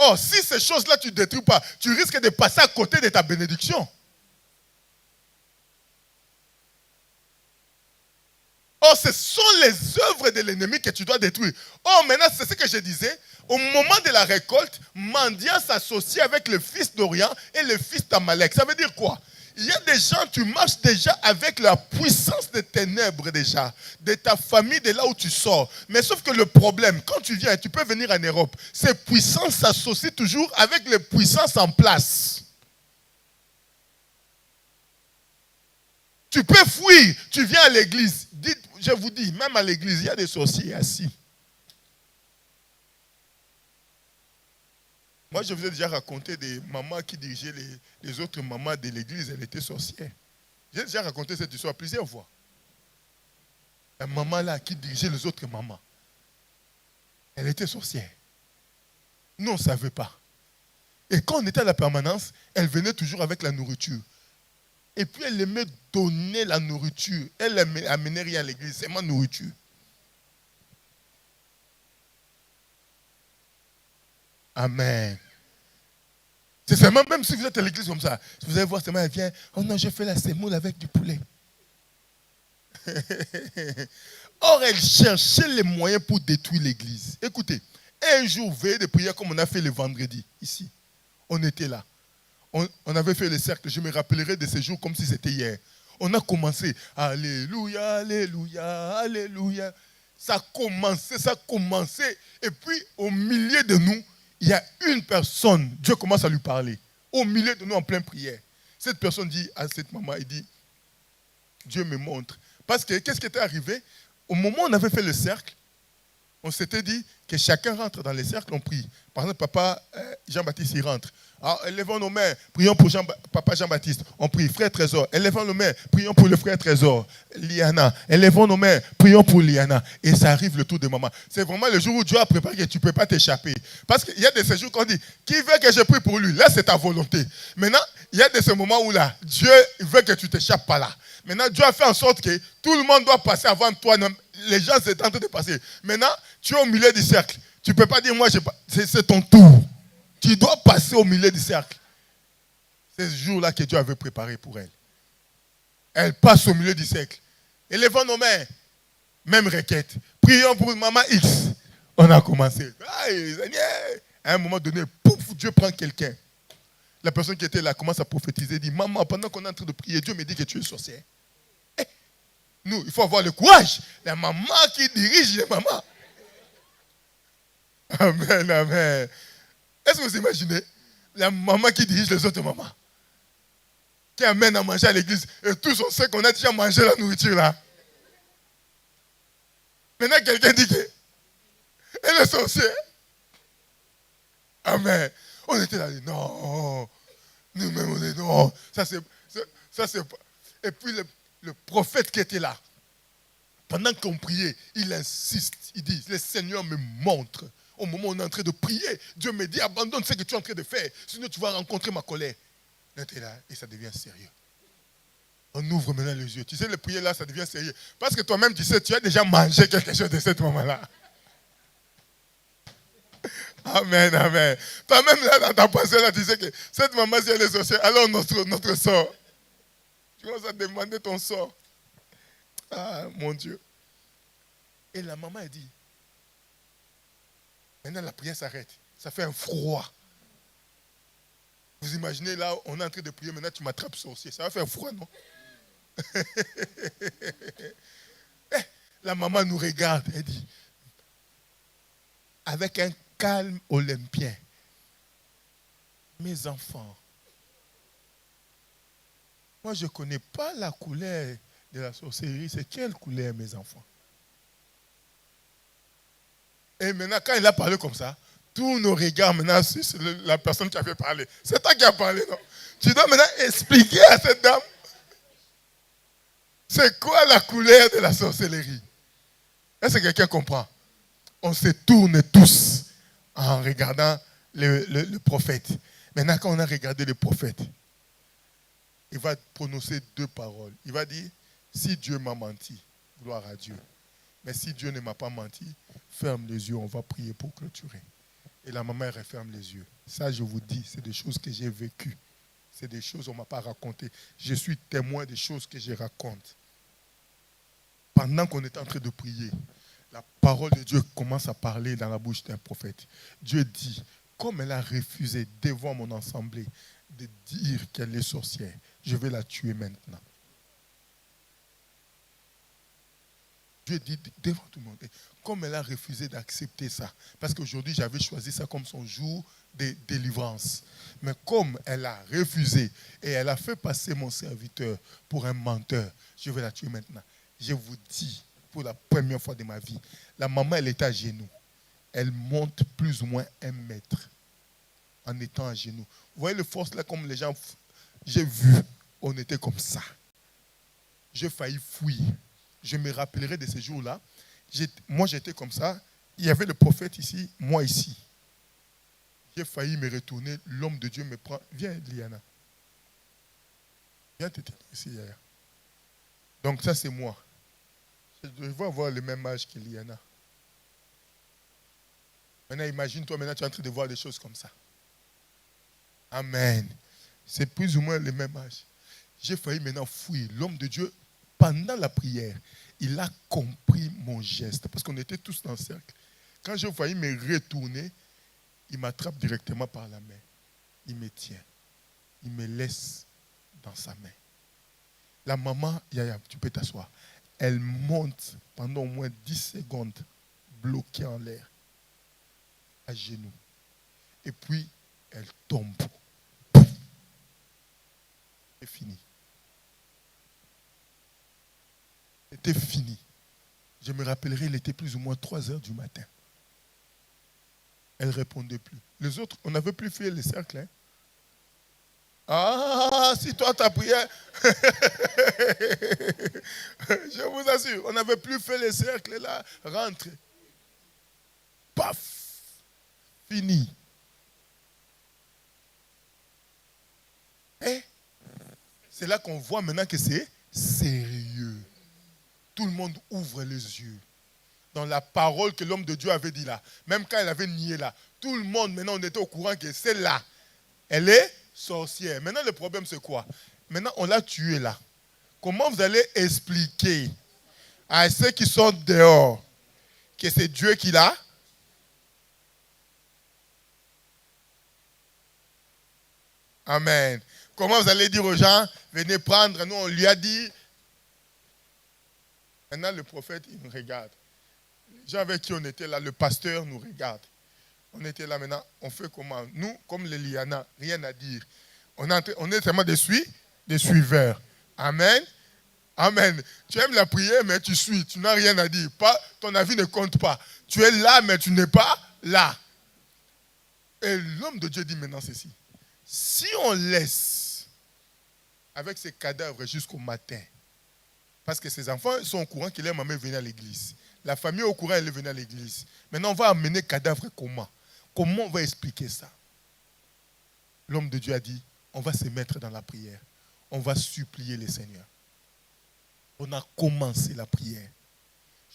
Oh, si ces choses-là, tu ne détruis pas, tu risques de passer à côté de ta bénédiction. Oh, ce sont les œuvres de l'ennemi que tu dois détruire. Oh, maintenant, c'est ce que je disais. Au moment de la récolte, Mandia s'associe avec le fils d'Orient et le fils d'Amalek. Ça veut dire quoi? Il y a des gens, tu marches déjà avec la puissance des ténèbres déjà, de ta famille, de là où tu sors. Mais sauf que le problème, quand tu viens, tu peux venir en Europe, ces puissances s'associent toujours avec les puissances en place. Tu peux fuir, tu viens à l'église. Je vous dis, même à l'église, il y a des sorciers assis. Moi, je vous ai déjà raconté des mamans qui dirigeaient les autres mamans de l'église, elles étaient sorcières. J'ai déjà raconté cette histoire plusieurs fois. La maman là qui dirigeait les autres mamans, elle était sorcière. Nous, on ne savait pas. Et quand on était à la permanence, elle venait toujours avec la nourriture. Et puis elle aimait donner la nourriture. Elle n'amenait rien à l'église, c'est ma nourriture. Amen. C'est seulement, même si vous êtes à l'église comme ça, vous allez voir seulement, elle vient, oh non, je fais la semoule avec du poulet. Or, elle cherchait les moyens pour détruire l'église. Écoutez, un jour, veille de prière, comme on a fait le vendredi, ici, on était là. on avait fait le cercle. Je me rappellerai de ces jours comme si c'était hier. On a commencé. Alléluia, alléluia, alléluia. Ça a commencé. Et puis, au milieu de nous, il y a une personne. Dieu commence à lui parler. Au milieu de nous, en pleine prière. Cette personne dit à cette maman, il dit, Dieu me montre. Parce que, qu'est-ce qui était arrivé? Au moment où on avait fait le cercle, on s'était dit que chacun rentre dans les cercles, on prie. Par exemple, papa Jean-Baptiste, il rentre. Alors, élevons nos mains, prions pour papa Jean-Baptiste. On prie. Frère Trésor, élevons nos mains, prions pour le frère Trésor. Liana, élevons nos mains, prions pour Liana. Et ça arrive le tour de maman. C'est vraiment le jour où Dieu a préparé que tu ne peux pas t'échapper. Parce qu'il y a de ces jours qu'on dit, qui veut que je prie pour lui? Là, c'est ta volonté. Maintenant, il y a de ces moments où là, Dieu veut que tu t'échappes pas là. Maintenant, Dieu a fait en sorte que tout le monde doit passer avant toi. Les gens sont en train de passer. Maintenant, tu es au milieu du cercle. Tu ne peux pas dire, moi, c'est ton tour. Tu dois passer au milieu du cercle. C'est ce jour-là que Dieu avait préparé pour elle. Elle passe au milieu du cercle. Élevons nos mains. Même requête. Prions pour maman X. On a commencé. Aïe, Seigneur. À un moment donné, pouf, Dieu prend quelqu'un. La personne qui était là commence à prophétiser. Dit, maman, pendant qu'on est en train de prier, Dieu me dit que tu es sorcière. Nous, il faut avoir le courage. La maman qui dirige les mamans. Amen, amen. Est-ce que vous imaginez? La maman qui dirige les autres mamans. Qui amène à manger à l'église. Et tous on sait qu'on a déjà mangé la nourriture là. Maintenant, quelqu'un dit qu'elle est sorcière. Amen. On était là, non. Nous-mêmes, on est non. Ça, c'est pas. Et puis, le prophète qui était là, pendant qu'on priait, il insiste. Il dit, le Seigneur me montre. Au moment où on est en train de prier, Dieu me dit, abandonne ce que tu es en train de faire. Sinon, tu vas rencontrer ma colère. Là, tu es là et ça devient sérieux. On ouvre maintenant les yeux. Tu sais, le prier là, ça devient sérieux. Parce que toi-même, tu sais, tu as déjà mangé quelque chose de cette maman-là. Amen, amen. Toi-même, là, dans ta pensée, là, tu sais que cette maman, si elle est sorcière, alors notre sort. Tu commences à demander ton sort. Ah, mon Dieu. Et la maman, elle dit, maintenant, la prière s'arrête. Ça fait un froid. Vous imaginez, là, on est en train de prier, maintenant, tu m'attrapes sorcier. Ça va faire froid, non? La maman nous regarde, elle dit, avec un calme olympien, mes enfants, moi je ne connais pas la couleur de la sorcellerie, c'est quelle couleur mes enfants? Et maintenant quand il a parlé comme ça, tous nos regards maintenant sur la personne qui avait parlé. C'est toi qui as parlé, non? Tu dois maintenant expliquer à cette dame, c'est quoi la couleur de la sorcellerie? Est-ce que quelqu'un comprend? On se tourne tous en regardant le prophète. Maintenant, quand on a regardé le prophète, il va prononcer deux paroles. Il va dire, si Dieu m'a menti, gloire à Dieu. Mais si Dieu ne m'a pas menti, ferme les yeux, on va prier pour clôturer. Et la maman, elle referme les yeux. Ça, je vous dis, c'est des choses que j'ai vécues. C'est des choses qu'on ne m'a pas racontées. Je suis témoin des choses que je raconte. Pendant qu'on est en train de prier, la parole de Dieu commence à parler dans la bouche d'un prophète. Dieu dit, comme elle a refusé devant mon assemblée de dire qu'elle est sorcière, je vais la tuer maintenant. Dieu dit devant tout le monde, comme elle a refusé d'accepter ça, parce qu'aujourd'hui j'avais choisi ça comme son jour de délivrance. Mais comme elle a refusé et elle a fait passer mon serviteur pour un menteur, je vais la tuer maintenant. Je vous dis, pour la première fois de ma vie, la maman, elle était à genoux. Elle monte plus ou moins 1 mètre en étant à genoux. Vous voyez le force là, comme les gens, j'ai vu, on était comme ça. J'ai failli fuir. Je me rappellerai de ces jours-là. Moi, j'étais comme ça. Il y avait le prophète ici, moi ici. J'ai failli me retourner. L'homme de Dieu me prend. Viens, Liana. Viens t'éteindre ici, Yaya. Donc ça, c'est moi. Je devrais avoir le même âge que Liana. Maintenant, imagine-toi, maintenant, tu es en train de voir des choses comme ça. Amen. C'est plus ou moins le même âge. J'ai failli maintenant fuir. L'homme de Dieu, pendant la prière, il a compris mon geste. Parce qu'on était tous dans le cercle. Quand j'ai failli me retourner, il m'attrape directement par la main. Il me tient. il me laisse dans sa main. La maman, Yaya, tu peux t'asseoir. Elle monte pendant au moins 10 secondes, bloquée en l'air, à genoux. Et puis, elle tombe. C'est fini. C'était fini. Je me rappellerai, il était plus ou moins 3 heures du matin. Elle ne répondait plus. Les autres, on n'avait plus fait les cercles. Hein? Ah, si toi ta prière, je vous assure, on n'avait plus fait les cercles là, rentre. Paf, fini. Et c'est là qu'on voit maintenant que c'est sérieux. Tout le monde ouvre les yeux. Dans la parole que l'homme de Dieu avait dit là, même quand elle avait nié là, tout le monde maintenant on était au courant que c'est là. Elle est sorcière. Maintenant le problème c'est quoi? Maintenant on l'a tuée là. Comment vous allez expliquer à ceux qui sont dehors que c'est Dieu qui l'a? Amen. Comment vous allez dire aux gens, venez prendre, nous on lui a dit. Maintenant le prophète il nous regarde. Les gens avec qui on était là, le pasteur nous regarde. On était là maintenant, on fait comment? Nous, comme les Liana, rien à dire. On est seulement des suiveurs. Amen. Amen. Tu aimes la prière, mais tu suis. Tu n'as rien à dire. Ton avis ne compte pas. Tu es là, mais tu n'es pas là. Et l'homme de Dieu dit maintenant ceci. Si on laisse avec ces cadavres jusqu'au matin, parce que ces enfants sont au courant que leur maman est venue à l'église. La famille est au courant, elle est venue à l'église. Maintenant, on va amener cadavre comment? Comment on va expliquer ça? L'homme de Dieu a dit, on va se mettre dans la prière. On va supplier le Seigneur. On a commencé la prière.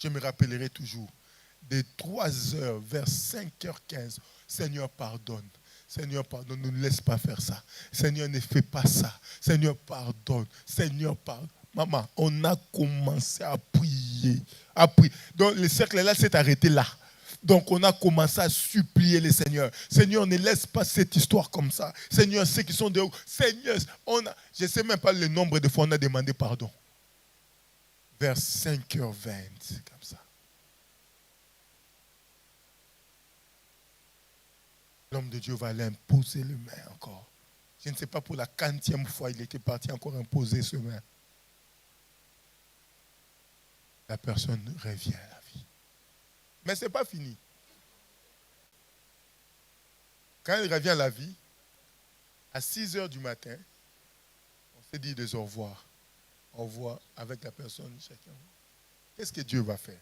Je me rappellerai toujours. De 3h vers 5h15, Seigneur, pardonne. Seigneur, pardonne, ne nous laisse pas faire ça. Seigneur, ne fais pas ça. Seigneur, pardonne. Seigneur, pardonne. Maman, on a commencé à prier. Donc, le cercle là s'est arrêté là. Donc, on a commencé à supplier le Seigneur. Seigneur, ne laisse pas cette histoire comme ça. Seigneur, ceux qui sont dehors. Seigneur, je ne sais même pas le nombre de fois on a demandé pardon. Vers 5h20, comme ça. L'homme de Dieu va aller imposer les mains encore. Je ne sais pas pour la 40e fois, il était parti encore imposer ses mains. La personne revient à la vie. Mais ce n'est pas fini. Quand il revient à la vie, à 6h du matin, on s'est dit des au revoir. Au revoir avec la personne, chacun. Qu'est-ce que Dieu va faire?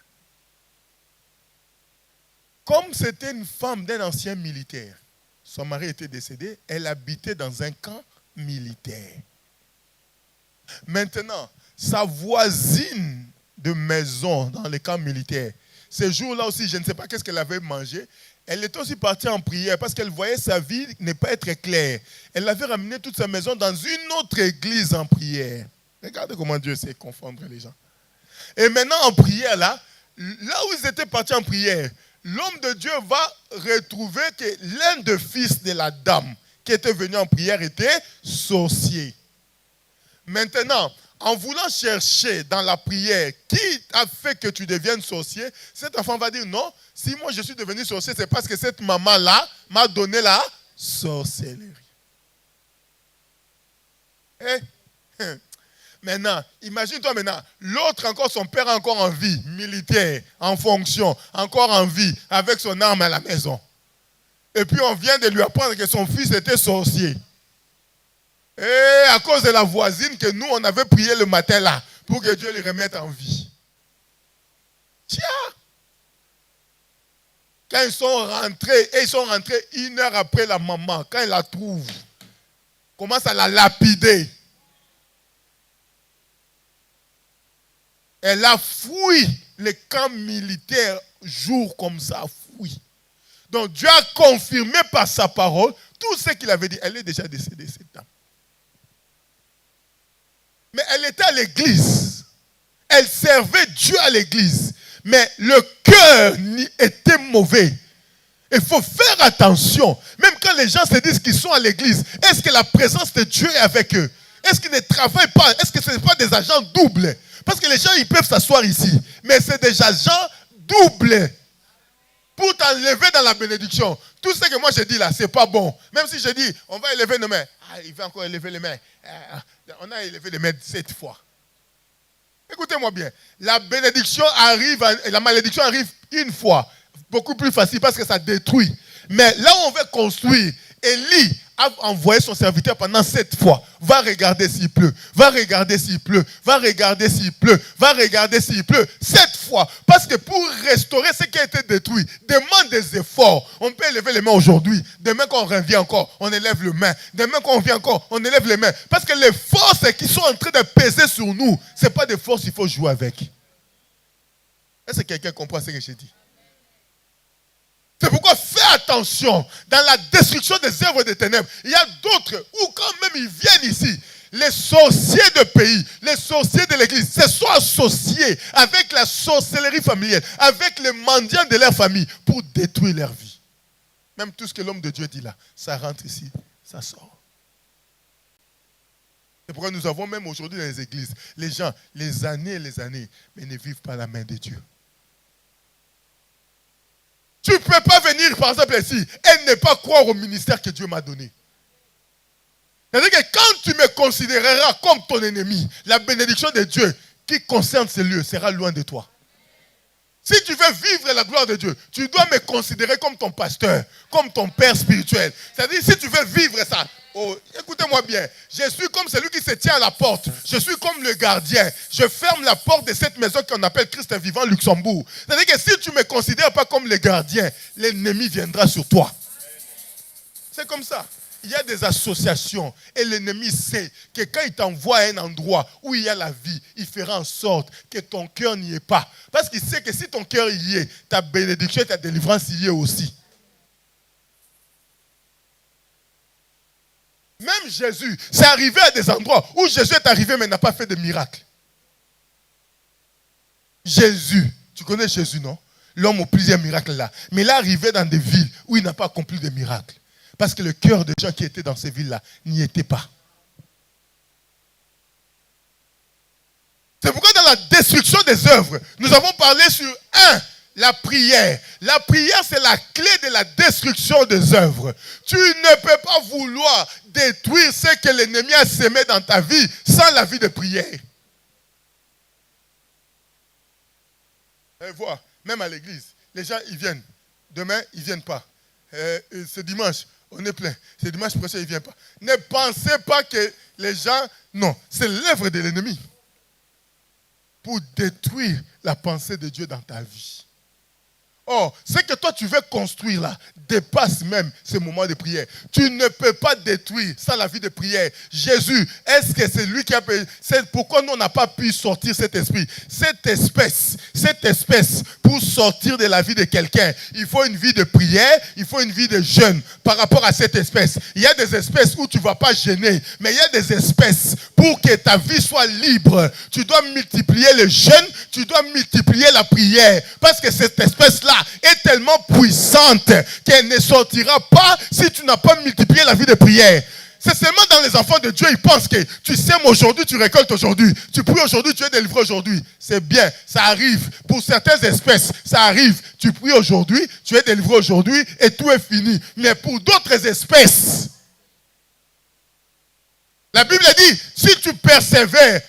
Comme c'était une femme d'un ancien militaire, son mari était décédé, elle habitait dans un camp militaire. Maintenant, sa voisine de maison dans les camps militaires, ce jour-là aussi, je ne sais pas qu'est-ce qu'elle avait mangé, elle était aussi partie en prière parce qu'elle voyait sa vie ne pas être claire. Elle avait ramené toute sa maison dans une autre église en prière. Regardez comment Dieu sait confondre les gens. Et maintenant en prière, là où ils étaient partis en prière, l'homme de Dieu va retrouver que l'un des fils de la dame qui était venu en prière était sorcier. Maintenant, en voulant chercher dans la prière qui a fait que tu deviennes sorcier, cet enfant va dire non, si moi je suis devenu sorcier, c'est parce que cette maman-là m'a donné la sorcellerie. Maintenant, imagine-toi maintenant, l'autre encore, son père encore en vie, militaire, en fonction, encore en vie, avec son arme à la maison. Et puis on vient de lui apprendre que son fils était sorcier. Et à cause de la voisine que nous, on avait prié le matin là, pour que Dieu les remette en vie. Tiens! Quand ils sont rentrés, et ils sont rentrés 1 heure après la maman, quand ils la trouvent, commence à la lapider. Elle a fui les camps militaires, jour comme ça, fui. Donc Dieu a confirmé par sa parole tout ce qu'il avait dit. Elle est déjà décédée, cette dame. Mais elle était à l'église. Elle servait Dieu à l'église. Mais le cœur était mauvais. Il faut faire attention. Même quand les gens se disent qu'ils sont à l'église, est-ce que la présence de Dieu est avec eux? Est-ce qu'ils ne travaillent pas? Est-ce que ce n'est pas des agents doubles? Parce que les gens, ils peuvent s'asseoir ici. Mais c'est des agents doubles. Pour t'enlever dans la bénédiction. Tout ce que moi je dis là, c'est pas bon. Même si je dis, on va élever nos mains. Ah, il va encore élever les mains. On a élevé les mains 7 fois. Écoutez-moi bien. La bénédiction arrive, la malédiction arrive une fois. Beaucoup plus facile parce que ça détruit. Mais là où on veut construire, Élie a envoyé son serviteur pendant 7 fois. Va regarder s'il pleut. Va regarder s'il pleut. Va regarder s'il pleut. Va regarder s'il pleut. 7 fois. Parce que pour restaurer ce qui a été détruit, demande des efforts. On peut élever les mains aujourd'hui. Demain quand on revient encore, on élève les mains. Demain quand on vient encore, on élève les mains. Parce que les forces qui sont en train de peser sur nous, ce n'est pas des forces qu'il faut jouer avec. Est-ce que quelqu'un comprend ce que je dis? C'est pourquoi fais attention dans la destruction des œuvres des ténèbres. Il y a d'autres où quand même ils viennent ici, les sorciers de pays, les sorciers de l'église se sont associés avec la sorcellerie familiale, avec les mendiants de leur famille pour détruire leur vie. Même tout ce que l'homme de Dieu dit là, ça rentre ici, ça sort. C'est pourquoi nous avons même aujourd'hui dans les églises, les gens, les années et les années, mais ne vivent pas la main de Dieu. Tu ne peux pas venir, par exemple, ici et ne pas croire au ministère que Dieu m'a donné. C'est-à-dire que quand tu me considéreras comme ton ennemi, la bénédiction de Dieu qui concerne ce lieu sera loin de toi. Si tu veux vivre la gloire de Dieu, tu dois me considérer comme ton pasteur, comme ton père spirituel. C'est-à-dire, si tu veux vivre ça, oh, écoutez-moi bien, je suis comme celui qui se tient à la porte. Je suis comme le gardien. Je ferme la porte de cette maison qu'on appelle Christ vivant Luxembourg. C'est-à-dire que si tu ne me considères pas comme le gardien, l'ennemi viendra sur toi. C'est comme ça. Il y a des associations et l'ennemi sait que quand il t'envoie à un endroit où il y a la vie, il fera en sorte que ton cœur n'y est pas. Parce qu'il sait que si ton cœur y est, ta bénédiction et ta délivrance y est aussi. Même Jésus, c'est arrivé à des endroits où Jésus est arrivé mais n'a pas fait de miracle. Jésus, tu connais Jésus, non? L'homme aux plusieurs miracles là. Mais il est arrivé dans des villes où il n'a pas accompli de miracles. Parce que le cœur des gens qui étaient dans ces villes-là n'y était pas. C'est pourquoi dans la destruction des œuvres, nous avons parlé sur la prière. La prière, c'est la clé de la destruction des œuvres. Tu ne peux pas vouloir détruire ce que l'ennemi a sémé dans ta vie sans la vie de prière. Et voilà, même à l'église, les gens, ils viennent. Demain, ils ne viennent pas. Ce dimanche, on est plein. Ce dimanche prochain, il ne vient pas. Ne pensez pas que les gens... Non, c'est l'œuvre de l'ennemi pour détruire la pensée de Dieu dans ta vie. Or, ce que toi tu veux construire là dépasse même ce moment de prière. Tu ne peux pas détruire sans la vie de prière. Jésus, est-ce que c'est lui qui a payé? C'est pourquoi nous on n'a pas pu sortir cet esprit. Cette espèce, pour sortir de la vie de quelqu'un, il faut une vie de prière, il faut une vie de jeûne par rapport à cette espèce. Il y a des espèces où tu ne vas pas jeûner, mais il y a des espèces pour que ta vie soit libre. Tu dois multiplier le jeûne, tu dois multiplier la prière, parce que cette espèce-là est tellement puissante qu'elle ne sortira pas si tu n'as pas multiplié la vie de prière. C'est seulement dans les enfants de Dieu, ils pensent que tu sèmes aujourd'hui, tu récoltes aujourd'hui. Tu pries aujourd'hui, tu es délivré aujourd'hui. C'est bien, ça arrive. Pour certaines espèces, ça arrive. Tu pries aujourd'hui, tu es délivré aujourd'hui et tout est fini. Mais pour d'autres espèces, la Bible dit, si tu persévères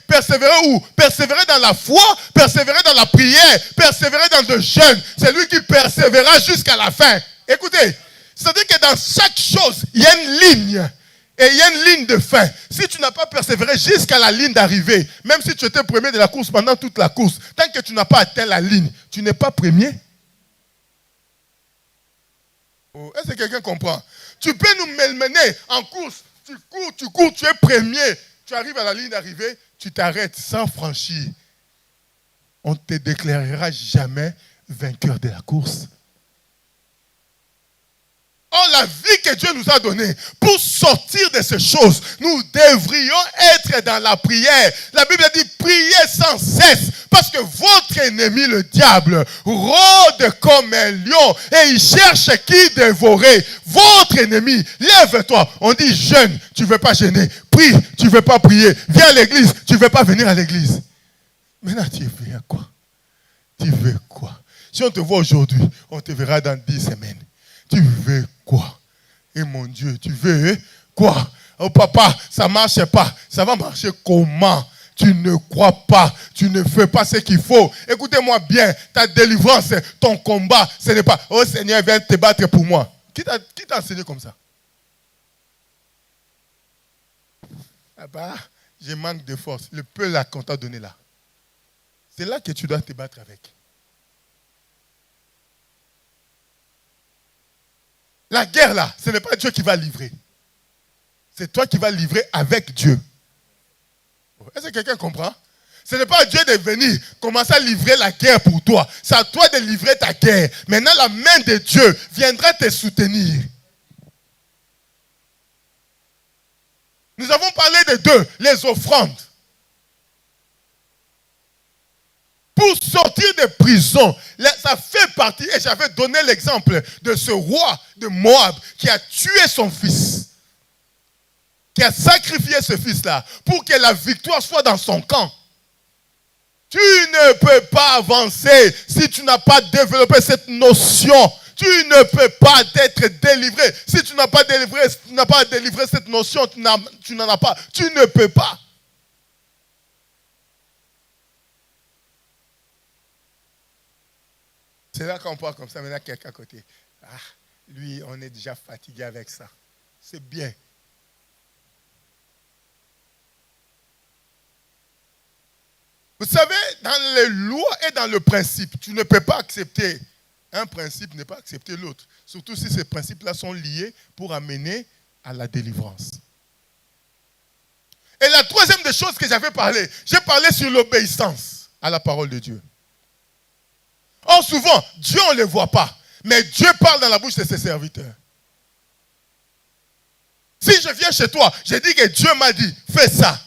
où? Persévérer dans la foi, persévérer dans la prière, persévérer dans le jeûne. C'est lui qui persévérera jusqu'à la fin. Écoutez, c'est-à-dire que dans chaque chose, il y a une ligne. Et il y a une ligne de fin. Si tu n'as pas persévéré jusqu'à la ligne d'arrivée, même si tu étais premier de la course pendant toute la course, tant que tu n'as pas atteint la ligne, tu n'es pas premier. Oh, est-ce que quelqu'un comprend? Tu peux nous mener en course. Tu cours, tu es premier. Tu arrives à la ligne d'arrivée, tu t'arrêtes sans franchir. On ne te déclarera jamais vainqueur de la course. Or, la vie que Dieu nous a donnée, pour sortir de ces choses, nous devrions être dans la prière. La Bible dit, priez sans cesse, parce que votre ennemi, le diable, rôde comme un lion, et il cherche qui dévorer. Votre ennemi, lève-toi. On dit, jeûne, tu ne veux pas jeûner. Prie, tu ne veux pas prier. Viens à l'église, tu ne veux pas venir à l'église. Maintenant, tu veux quoi? Tu veux quoi? Si on te voit aujourd'hui, on te verra dans 10 semaines. Tu veux quoi? Et mon Dieu, tu veux quoi? Oh papa, ça ne marche pas. Ça va marcher comment? Tu ne crois pas. Tu ne fais pas ce qu'il faut. Écoutez-moi bien. Ta délivrance, ton combat, ce n'est pas, oh Seigneur, viens te battre pour moi. Qui t'a enseigné comme ça? Ah bah, je manque de force. Le peu là qu'on t'a donné là. C'est là que tu dois te battre avec. La guerre là, ce n'est pas Dieu qui va livrer. C'est toi qui vas livrer avec Dieu. Est-ce que quelqu'un comprend? Ce n'est pas à Dieu de venir commencer à livrer la guerre pour toi. C'est à toi de livrer ta guerre. Maintenant, la main de Dieu viendra te soutenir. Nous avons parlé de deux, les offrandes. Pour sortir de prison, ça fait partie, et j'avais donné l'exemple de ce roi de Moab qui a tué son fils, qui a sacrifié ce fils-là pour que la victoire soit dans son camp. Tu ne peux pas avancer si tu n'as pas développé cette notion. Tu ne peux pas être délivré. Si tu n'as pas délivré cette notion, tu n'en as pas. Tu ne peux pas. C'est là qu'on parle comme ça, maintenant quelqu'un à côté. Ah, lui, on est déjà fatigué avec ça. C'est bien. Vous savez, dans les lois et dans le principe, tu ne peux pas accepter un principe, ne pas accepter l'autre. Surtout si ces principes-là sont liés pour amener à la délivrance. Et la troisième des choses que j'avais parlé, j'ai parlé sur l'obéissance à la parole de Dieu. Or, souvent, Dieu, on ne le voit pas. Mais Dieu parle dans la bouche de ses serviteurs. Si je viens chez toi, je dis que Dieu m'a dit, fais ça.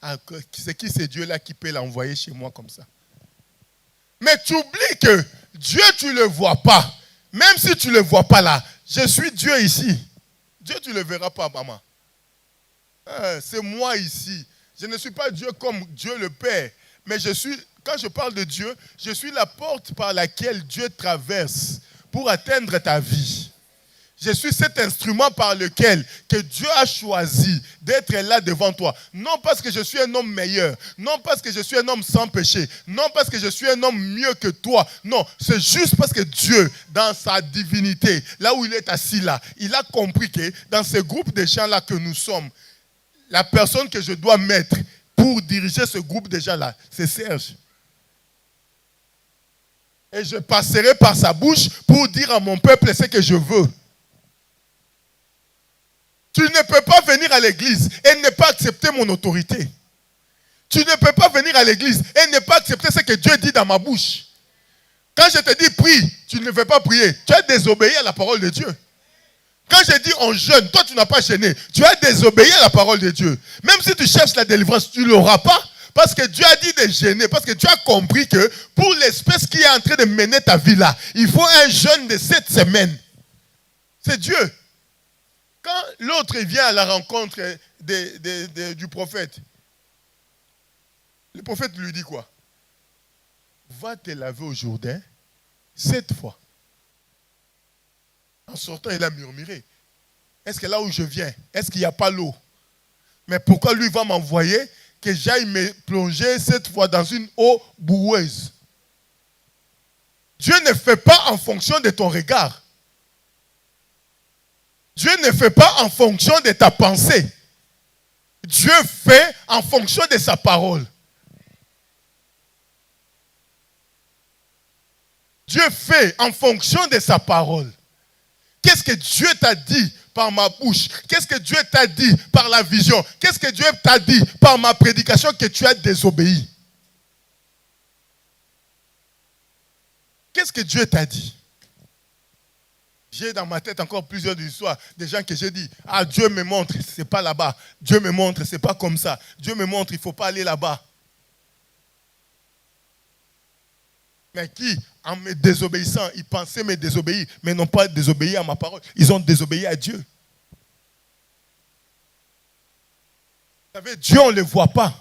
Ah, c'est qui ce Dieu-là qui peut l'envoyer chez moi comme ça? Mais tu oublies que Dieu, tu ne le vois pas. Même si tu ne le vois pas là, je suis Dieu ici. Dieu, tu ne le verras pas, maman. C'est moi ici. Je ne suis pas Dieu comme Dieu le Père. Mais quand je parle de Dieu, je suis la porte par laquelle Dieu traverse pour atteindre ta vie. Je suis cet instrument par lequel que Dieu a choisi d'être là devant toi. Non parce que je suis un homme meilleur. Non parce que je suis un homme sans péché. Non parce que je suis un homme mieux que toi. Non, c'est juste parce que Dieu, dans sa divinité, là où il est assis là, il a compris que dans ce groupe de gens-là que nous sommes, la personne que je dois mettre pour diriger ce groupe de gens-là, c'est Serge. Et je passerai par sa bouche pour dire à mon peuple ce que je veux. Tu ne peux pas venir à l'église et ne pas accepter mon autorité. Tu ne peux pas venir à l'église et ne pas accepter ce que Dieu dit dans ma bouche. Quand je te dis prie, tu ne veux pas prier. Tu as désobéi à la parole de Dieu. Quand je dis on jeûne, toi tu n'as pas jeûné. Tu as désobéi à la parole de Dieu. Même si tu cherches la délivrance, tu ne l'auras pas. Parce que Dieu a dit de jeûner. Parce que tu as compris que pour l'espèce qui est en train de mener ta vie là, il faut un jeûne de 7 semaines. C'est Dieu. Quand l'autre vient à la rencontre du prophète, le prophète lui dit quoi? Va te laver au Jourdain 7 fois. En sortant, il a murmuré. Est-ce que là où je viens, est-ce qu'il n'y a pas l'eau? Mais pourquoi lui va m'envoyer que j'aille me plonger 7 fois dans une eau boueuse? Dieu ne fait pas en fonction de ton regard. Dieu ne fait pas en fonction de ta pensée. Dieu fait en fonction de sa parole. Dieu fait en fonction de sa parole. Qu'est-ce que Dieu t'a dit par ma bouche? Qu'est-ce que Dieu t'a dit par la vision? Qu'est-ce que Dieu t'a dit par ma prédication que tu as désobéi? Qu'est-ce que Dieu t'a dit? J'ai dans ma tête encore plusieurs histoires. Des gens que j'ai dit, ah, Dieu me montre, c'est pas là-bas. Dieu me montre, c'est pas comme ça. Dieu me montre, il ne faut pas aller là-bas. Mais qui, en me désobéissant, ils pensaient me désobéir, mais n'ont pas désobéi à ma parole. Ils ont désobéi à Dieu. Vous savez, Dieu, on ne le voit pas.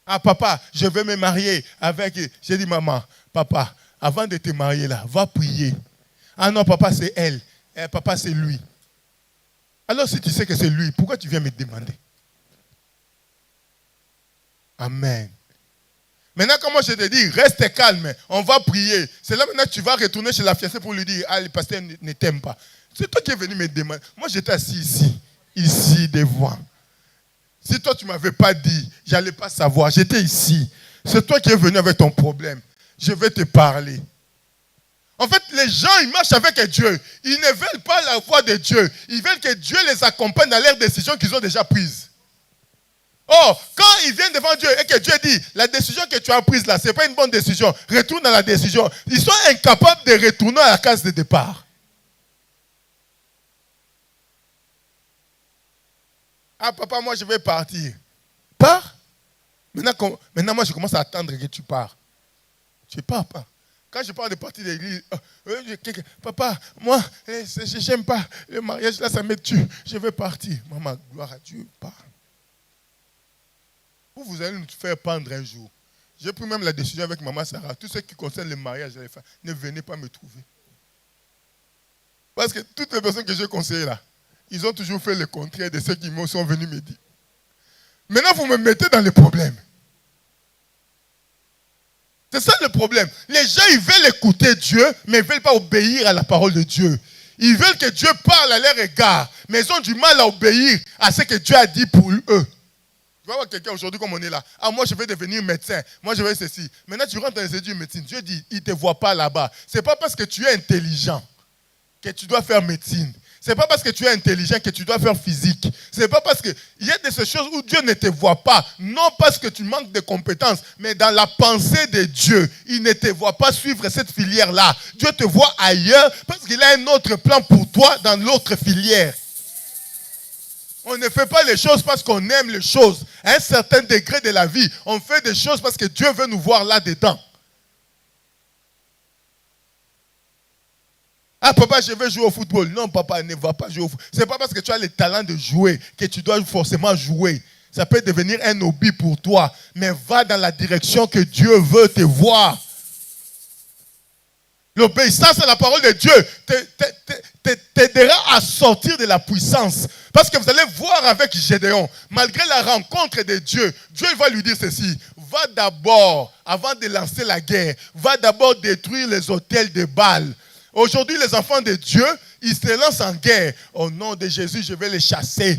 Ah, papa, je vais me marier avec... J'ai dit, maman, papa, avant de te marier là, va prier. Ah non, papa, c'est elle. Eh, papa, c'est lui. Alors, si tu sais que c'est lui, pourquoi tu viens me demander? Amen. Maintenant, comme moi je te dis, reste calme, on va prier. C'est là maintenant que tu vas retourner chez la fiancée pour lui dire, ah, le pasteur ne t'aime pas. C'est toi qui es venu me demander. Moi, j'étais assis ici devant. Si toi, tu ne m'avais pas dit, je n'allais pas savoir. J'étais ici. C'est toi qui es venu avec ton problème. Je vais te parler. En fait, les gens, ils marchent avec Dieu. Ils ne veulent pas la voix de Dieu. Ils veulent que Dieu les accompagne dans leurs décisions qu'ils ont déjà prises. Oh, quand ils viennent devant Dieu et que Dieu dit, la décision que tu as prise là, ce n'est pas une bonne décision, retourne dans la décision. Ils sont incapables de retourner à la case de départ. Ah, papa, moi je vais partir. Pars. Maintenant, moi je commence à attendre que tu pars. Tu ne pars pas. Quand je parle de partir de l'église, papa, moi, je n'aime pas le mariage, là ça me tue. Je vais partir. Maman, gloire à Dieu, pars. Vous allez nous faire pendre un jour. J'ai pris même la décision avec maman Sarah. Tout ce qui concerne le mariage, ne venez pas me trouver. Parce que toutes les personnes que j'ai conseillées là, ils ont toujours fait le contraire de ce qu'ils sont venus me dire. Maintenant, vous me mettez dans les problèmes. C'est ça le problème. Les gens, ils veulent écouter Dieu, mais ils ne veulent pas obéir à la parole de Dieu. Ils veulent que Dieu parle à leur égard, mais ils ont du mal à obéir à ce que Dieu a dit pour eux. Tu vas voir quelqu'un aujourd'hui comme on est là. Ah, moi je vais devenir médecin. Moi je vais ceci. Maintenant tu rentres dans les études de médecine. Dieu dit, il ne te voit pas là-bas. Ce n'est pas parce que tu es intelligent que tu dois faire médecine. Ce n'est pas parce que tu es intelligent que tu dois faire physique. Ce n'est pas parce que... Il y a de ces choses où Dieu ne te voit pas. Non parce que tu manques de compétences, mais dans la pensée de Dieu. Il ne te voit pas suivre cette filière-là. Dieu te voit ailleurs parce qu'il a un autre plan pour toi dans l'autre filière. On ne fait pas les choses parce qu'on aime les choses. À un certain degré de la vie, on fait des choses parce que Dieu veut nous voir là-dedans. Ah papa, je vais jouer au football. Non papa, ne va pas jouer au football. Ce n'est pas parce que tu as le talent de jouer que tu dois forcément jouer. Ça peut devenir un hobby pour toi. Mais va dans la direction que Dieu veut te voir. L'obéissance à la parole de Dieu t'aidera à sortir de la puissance. Parce que vous allez voir avec Gédéon, malgré la rencontre de Dieu, Dieu va lui dire ceci. Va d'abord, avant de lancer la guerre, va d'abord détruire les autels de Baal. Aujourd'hui, les enfants de Dieu, ils se lancent en guerre. Au nom de Jésus, je vais les chasser.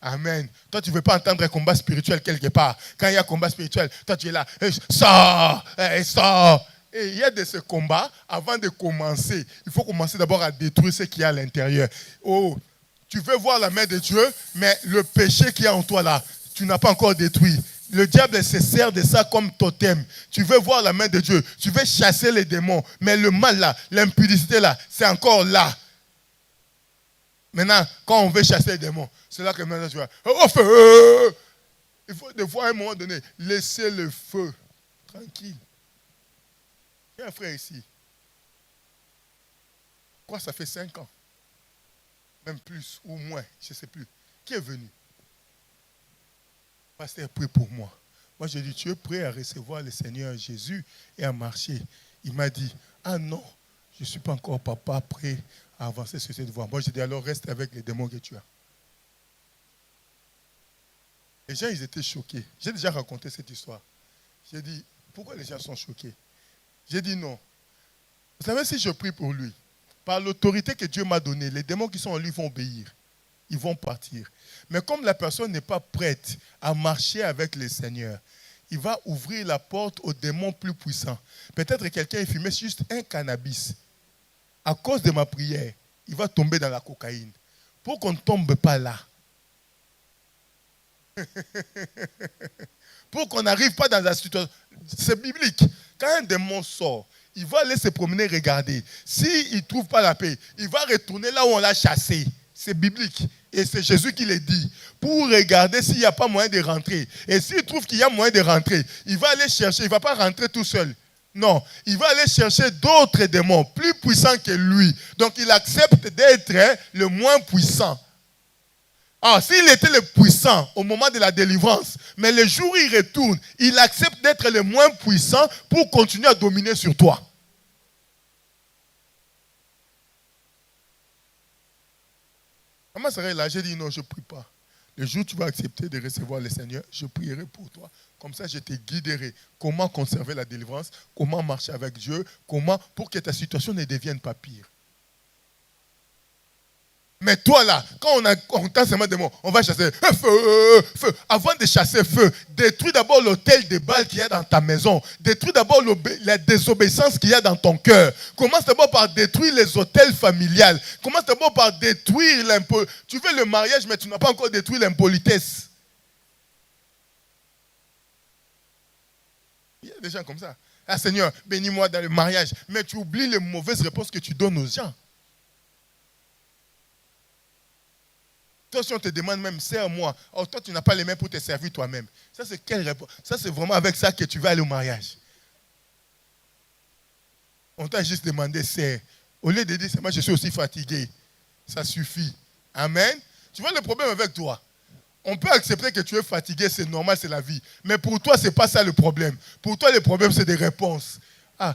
Amen. Toi, tu ne veux pas entendre un combat spirituel quelque part. Quand il y a un combat spirituel, toi, tu es là. Sors, sors. Et il y a de ce combat, avant de commencer, il faut commencer d'abord à détruire ce qu'il y a à l'intérieur. Oh, tu veux voir la main de Dieu, mais le péché qu'il y a en toi là, tu n'as pas encore détruit. Le diable se sert de ça comme totem. Tu veux voir la main de Dieu, tu veux chasser les démons, mais le mal là, l'impudicité là, c'est encore là. Maintenant, quand on veut chasser les démons, c'est là que maintenant tu vas, oh feu! Il faut des fois à un moment donné, laisser le feu tranquille. Il y a un frère ici. Quoi, ça fait 5 ans? Même plus ou moins, je ne sais plus. Qui est venu? Pasteur, prie pour moi. Moi, j'ai dit, tu es prêt à recevoir le Seigneur Jésus et à marcher? Il m'a dit, ah non, je ne suis pas encore papa prêt à avancer sur cette voie. Moi, j'ai dit, alors reste avec les démons que tu as. Les gens, ils étaient choqués. J'ai déjà raconté cette histoire. J'ai dit, pourquoi les gens sont choqués? J'ai dit non. Vous savez, si je prie pour lui, par l'autorité que Dieu m'a donnée, les démons qui sont en lui vont obéir. Ils vont partir. Mais comme la personne n'est pas prête à marcher avec le Seigneur, il va ouvrir la porte aux démons plus puissants. Peut-être quelqu'un est fumé juste un cannabis. À cause de ma prière, il va tomber dans la cocaïne. Pour qu'on ne tombe pas là. Pour qu'on n'arrive pas dans la situation. C'est biblique. Quand un démon sort, il va aller se promener, regarder. S'il ne trouve pas la paix, il va retourner là où on l'a chassé. C'est biblique. Et c'est Jésus qui le dit. Pour regarder s'il n'y a pas moyen de rentrer. Et s'il trouve qu'il y a moyen de rentrer, il va aller chercher. Il ne va pas rentrer tout seul. Non, il va aller chercher d'autres démons plus puissants que lui. Donc il accepte d'être le moins puissant. Ah, s'il était le puissant au moment de la délivrance, mais le jour où il retourne, il accepte d'être le moins puissant pour continuer à dominer sur toi. Comment serait-il? J'ai dit non, je ne prie pas. Le jour où tu vas accepter de recevoir le Seigneur, je prierai pour toi. Comme ça, je te guiderai. Comment conserver la délivrance, comment marcher avec Dieu, comment pour que ta situation ne devienne pas pire. Mais toi là, quand on t'a seulement des mots, on va chasser feu, feu. Avant de chasser feu, détruis d'abord l'hôtel de Baal qu'il y a dans ta maison. Détruis d'abord la désobéissance qu'il y a dans ton cœur. Commence d'abord par détruire les hôtels familiales. Commence d'abord par détruire l'impolitesse. Tu veux le mariage, mais tu n'as pas encore détruit l'impolitesse. Il y a des gens comme ça. Ah Seigneur, bénis-moi dans le mariage. Mais tu oublies les mauvaises réponses que tu donnes aux gens. Toi, si on te demande même, sers-moi, oh, toi, tu n'as pas les mains pour te servir toi-même. Ça, c'est quelle réponse? Ça, c'est vraiment avec ça que tu vas aller au mariage. On t'a juste demandé, sers. Au lieu de dire, moi, je suis aussi fatigué. Ça suffit. Amen. Tu vois le problème avec toi? On peut accepter que tu es fatigué, c'est normal, c'est la vie. Mais pour toi, ce n'est pas ça le problème. Pour toi, le problème, c'est des réponses. Ah,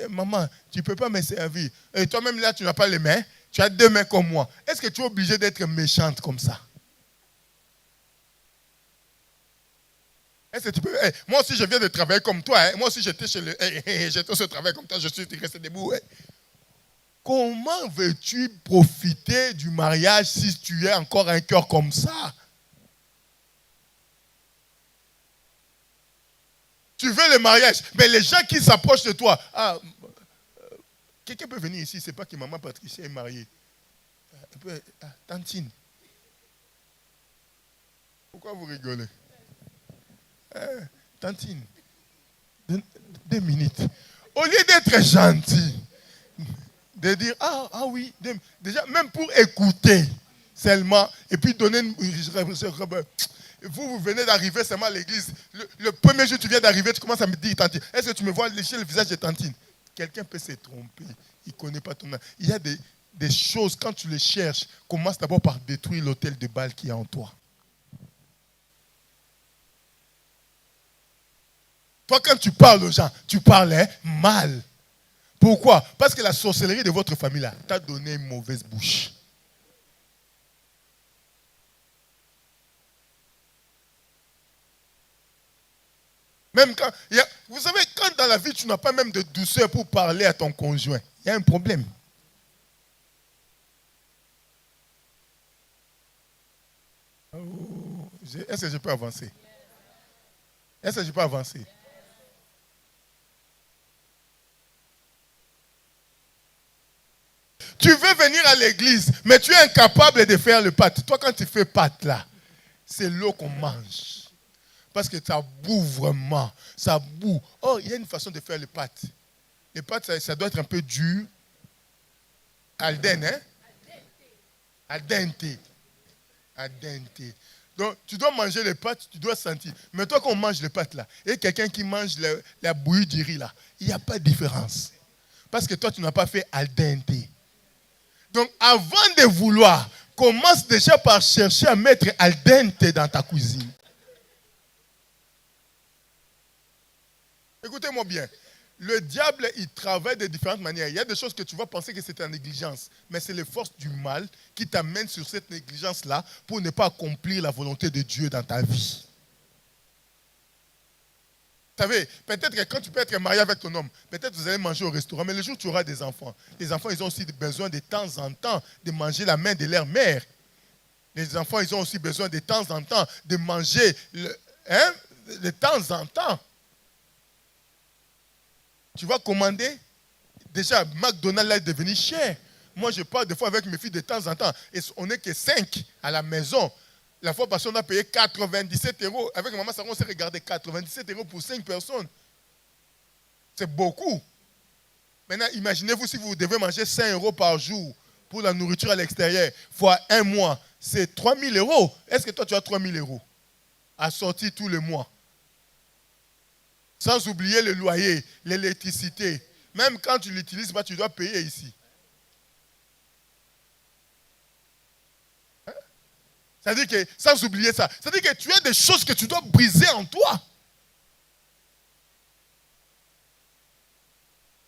maman, tu ne peux pas me servir. Et toi-même, là, tu n'as pas les mains. Tu as 2 mains comme moi. Est-ce que tu es obligé d'être méchante comme ça? Est-ce que tu peux... moi aussi, je viens de travailler comme toi. Moi aussi, j'étais chez le... j'étais au travail comme toi. Je suis resté debout. Comment veux-tu profiter du mariage si tu as encore un cœur comme ça? Tu veux le mariage, mais les gens qui s'approchent de toi... Ah, quelqu'un peut venir ici, c'est pas que maman Patricia est mariée. Tantine. Pourquoi vous rigolez? Tantine. 2 minutes. Au lieu d'être gentil, de dire, ah oui, déjà, même pour écouter seulement, et puis donner vous venez d'arriver seulement à l'église. Le premier jour, tu viens d'arriver, tu commences à me dire, Tantine, est-ce que tu me vois lécher le visage de Tantine? Quelqu'un peut se tromper. Il ne connaît pas ton âme. Il y a des choses, quand tu les cherches, commence d'abord par détruire l'hôtel de Baal qui est en toi. Toi, quand tu parles aux gens, tu parles mal. Pourquoi? Parce que la sorcellerie de votre famille là t'a donné une mauvaise bouche. Même quand, vous savez, quand dans la vie, tu n'as pas même de douceur pour parler à ton conjoint, il y a un problème. Est-ce que je peux avancer? Est-ce que je peux avancer? Tu veux venir à l'église, mais tu es incapable de faire le pâte. Toi, quand tu fais pâte là, c'est l'eau qu'on mange. Parce que ça boue vraiment. Ça boue. Oh, il y a une façon de faire les pâtes. Les pâtes, ça doit être un peu dur. Al dente, hein? Al dente. Al dente. Donc, tu dois manger les pâtes, tu dois sentir. Mais toi, quand on mange les pâtes là, et quelqu'un qui mange la bouillie du riz là, il n'y a pas de différence. Parce que toi, tu n'as pas fait al dente. Donc, avant de vouloir, commence déjà par chercher à mettre al dente dans ta cuisine. Écoutez-moi bien. Le diable, il travaille de différentes manières. Il y a des choses que tu vas penser que c'est ta négligence, mais c'est les forces du mal qui t'amènent sur cette négligence-là pour ne pas accomplir la volonté de Dieu dans ta vie. Vous savez, peut-être que quand tu peux être marié avec ton homme, peut-être vous allez manger au restaurant, mais le jour où tu auras des enfants, les enfants, ils ont aussi besoin de temps en temps de manger la main de leur mère. Les enfants, ils ont aussi besoin de temps en temps de manger de temps en temps. Tu vas commander. Déjà, McDonald's est devenu cher. Moi, je parle des fois avec mes filles de temps en temps. Et on n'est que 5 à la maison. La fois passée, on a payé 97 €. Avec maman, on s'est regardé 97 € pour 5 personnes. C'est beaucoup. Maintenant, imaginez-vous si vous devez manger 5 euros par jour pour la nourriture à l'extérieur, fois un mois, c'est 3 000 euros. Est-ce que toi, tu as 3 000 euros à sortir tous les mois? Sans oublier le loyer, l'électricité. Même quand tu l'utilises, tu dois payer ici. Hein? C'est-à-dire que, sans oublier ça, c'est-à-dire que tu as des choses que tu dois briser en toi.